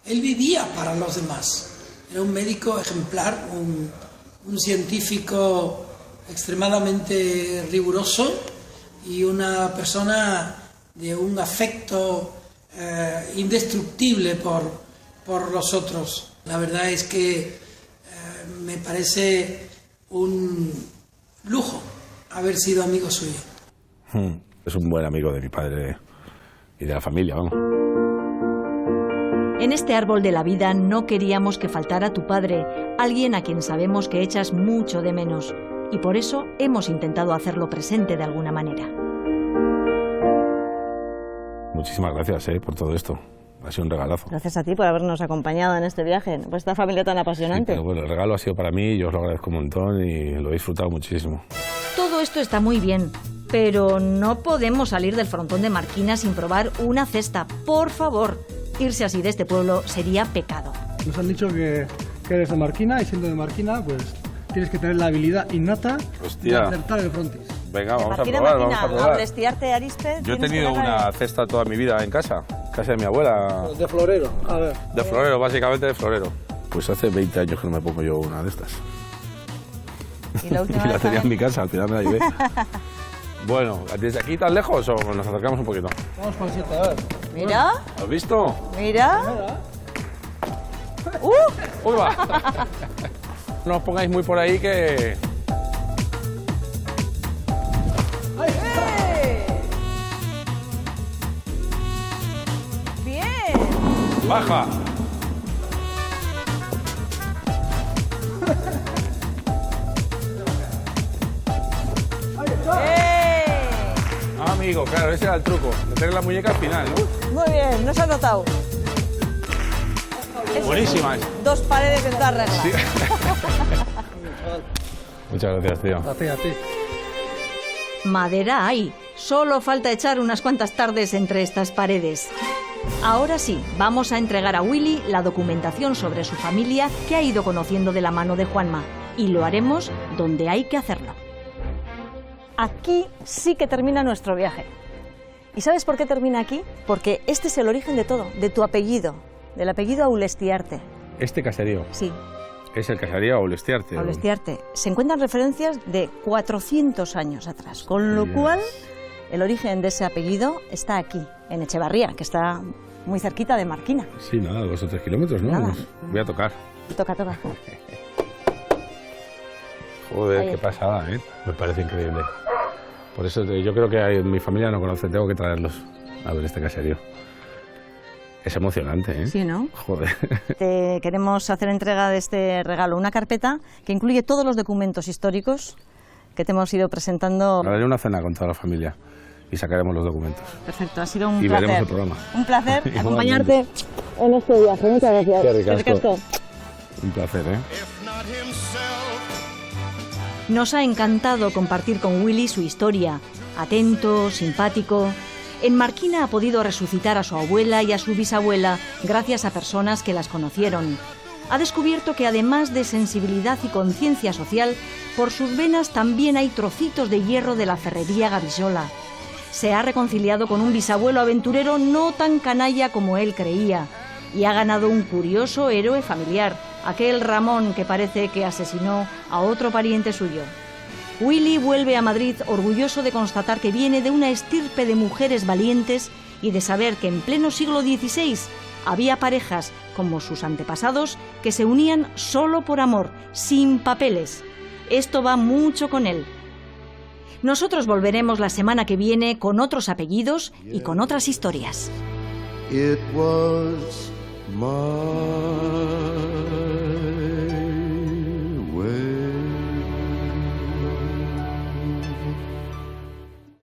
Él vivía para los demás. Era un médico ejemplar, un científico extremadamente riguroso y una persona de un afecto indestructible por los otros. La verdad es que me parece un lujo haber sido amigo suyo. Es un buen amigo de mi padre y de la familia, vamos. En este árbol de la vida no queríamos que faltara tu padre, alguien a quien sabemos que echas mucho de menos, y por eso hemos intentado hacerlo presente de alguna manera. Muchísimas gracias por todo esto. Ha sido un regalazo. Gracias a ti por habernos acompañado en este viaje, por esta familia tan apasionante. Sí, pero bueno, el regalo ha sido para mí, yo os lo agradezco un montón y lo he disfrutado muchísimo. Todo esto está muy bien, pero no podemos salir del frontón de Marquina sin probar una cesta. Por favor, irse así de este pueblo sería pecado. Nos han dicho que eres de Marquina y siendo de Marquina, pues tienes que tener la habilidad innata de acertar el frontis. Venga, vamos a probar, vamos a probar. Aulestiarte, Arispe, yo he tenido una cesta toda mi vida en casa de mi abuela. De florero, a ver. De florero, básicamente de florero. Pues hace 20 años que no me pongo yo una de estas. Y la tenía en mi casa, al final me la llevé. Bueno, ¿desde aquí tan lejos o nos acercamos un poquito? Vamos con 7, a ver. Mira. ¿Has visto? Mira. ¡Uy, va! No os pongáis muy por ahí que... ¡Bien! ¡Baja! Amigo, claro, ese era el truco, meter la muñeca al final, ¿no? Muy bien, no se ha notado. Buenísima. Dos paredes en toda regla. Sí. Muchas gracias, tío. A ti. Madera hay, solo falta echar unas cuantas tardes entre estas paredes. Ahora sí, vamos a entregar a Willy la documentación sobre su familia que ha ido conociendo de la mano de Juanma. Y lo haremos donde hay que hacerlo. Aquí sí que termina nuestro viaje. ¿Y sabes por qué termina aquí? Porque este es el origen de todo, de tu apellido, del apellido Aulestiarte. ¿Este caserío? Sí. ¿Es el caserío Aulestiarte? Aulestiarte. Se encuentran referencias de 400 años atrás, con lo cual el origen de ese apellido está aquí, en Echevarría, que está muy cerquita de Marquina. Sí, nada, 2 o 3 kilómetros, ¿no? Nada. Voy a tocar. Toca. Joder, Ahí qué está. pasada, ¿eh? Me parece increíble. Por eso yo creo que mi familia no conoce, tengo que traerlos a ver este caserío. Es emocionante, ¿eh? Sí, ¿no? Joder. Te queremos hacer entrega de este regalo, una carpeta que incluye todos los documentos históricos que te hemos ido presentando. Haré una cena con toda la familia y sacaremos los documentos. Perfecto, ha sido un Y placer. veremos el programa. Un placer Igualmente. acompañarte en este viaje. Muchas gracias. Qué ricasco. Ricasco. Un placer, ¿eh? Nos ha encantado compartir con Willy su historia. Atento, simpático. En Marquina ha podido resucitar a su abuela y a su bisabuela gracias a personas que las conocieron. Ha descubierto que además de sensibilidad y conciencia social, por sus venas también hay trocitos de hierro de la ferrería Gavisola. Se ha reconciliado con un bisabuelo aventurero no tan canalla como él creía y ha ganado un curioso héroe familiar, aquel Ramón que parece que asesinó a otro pariente suyo. Willy vuelve a Madrid orgulloso de constatar que viene de una estirpe de mujeres valientes y de saber que en pleno siglo XVI había parejas, como sus antepasados, que se unían solo por amor, sin papeles. Esto va mucho con él. Nosotros volveremos la semana que viene con otros apellidos y con otras historias. It was my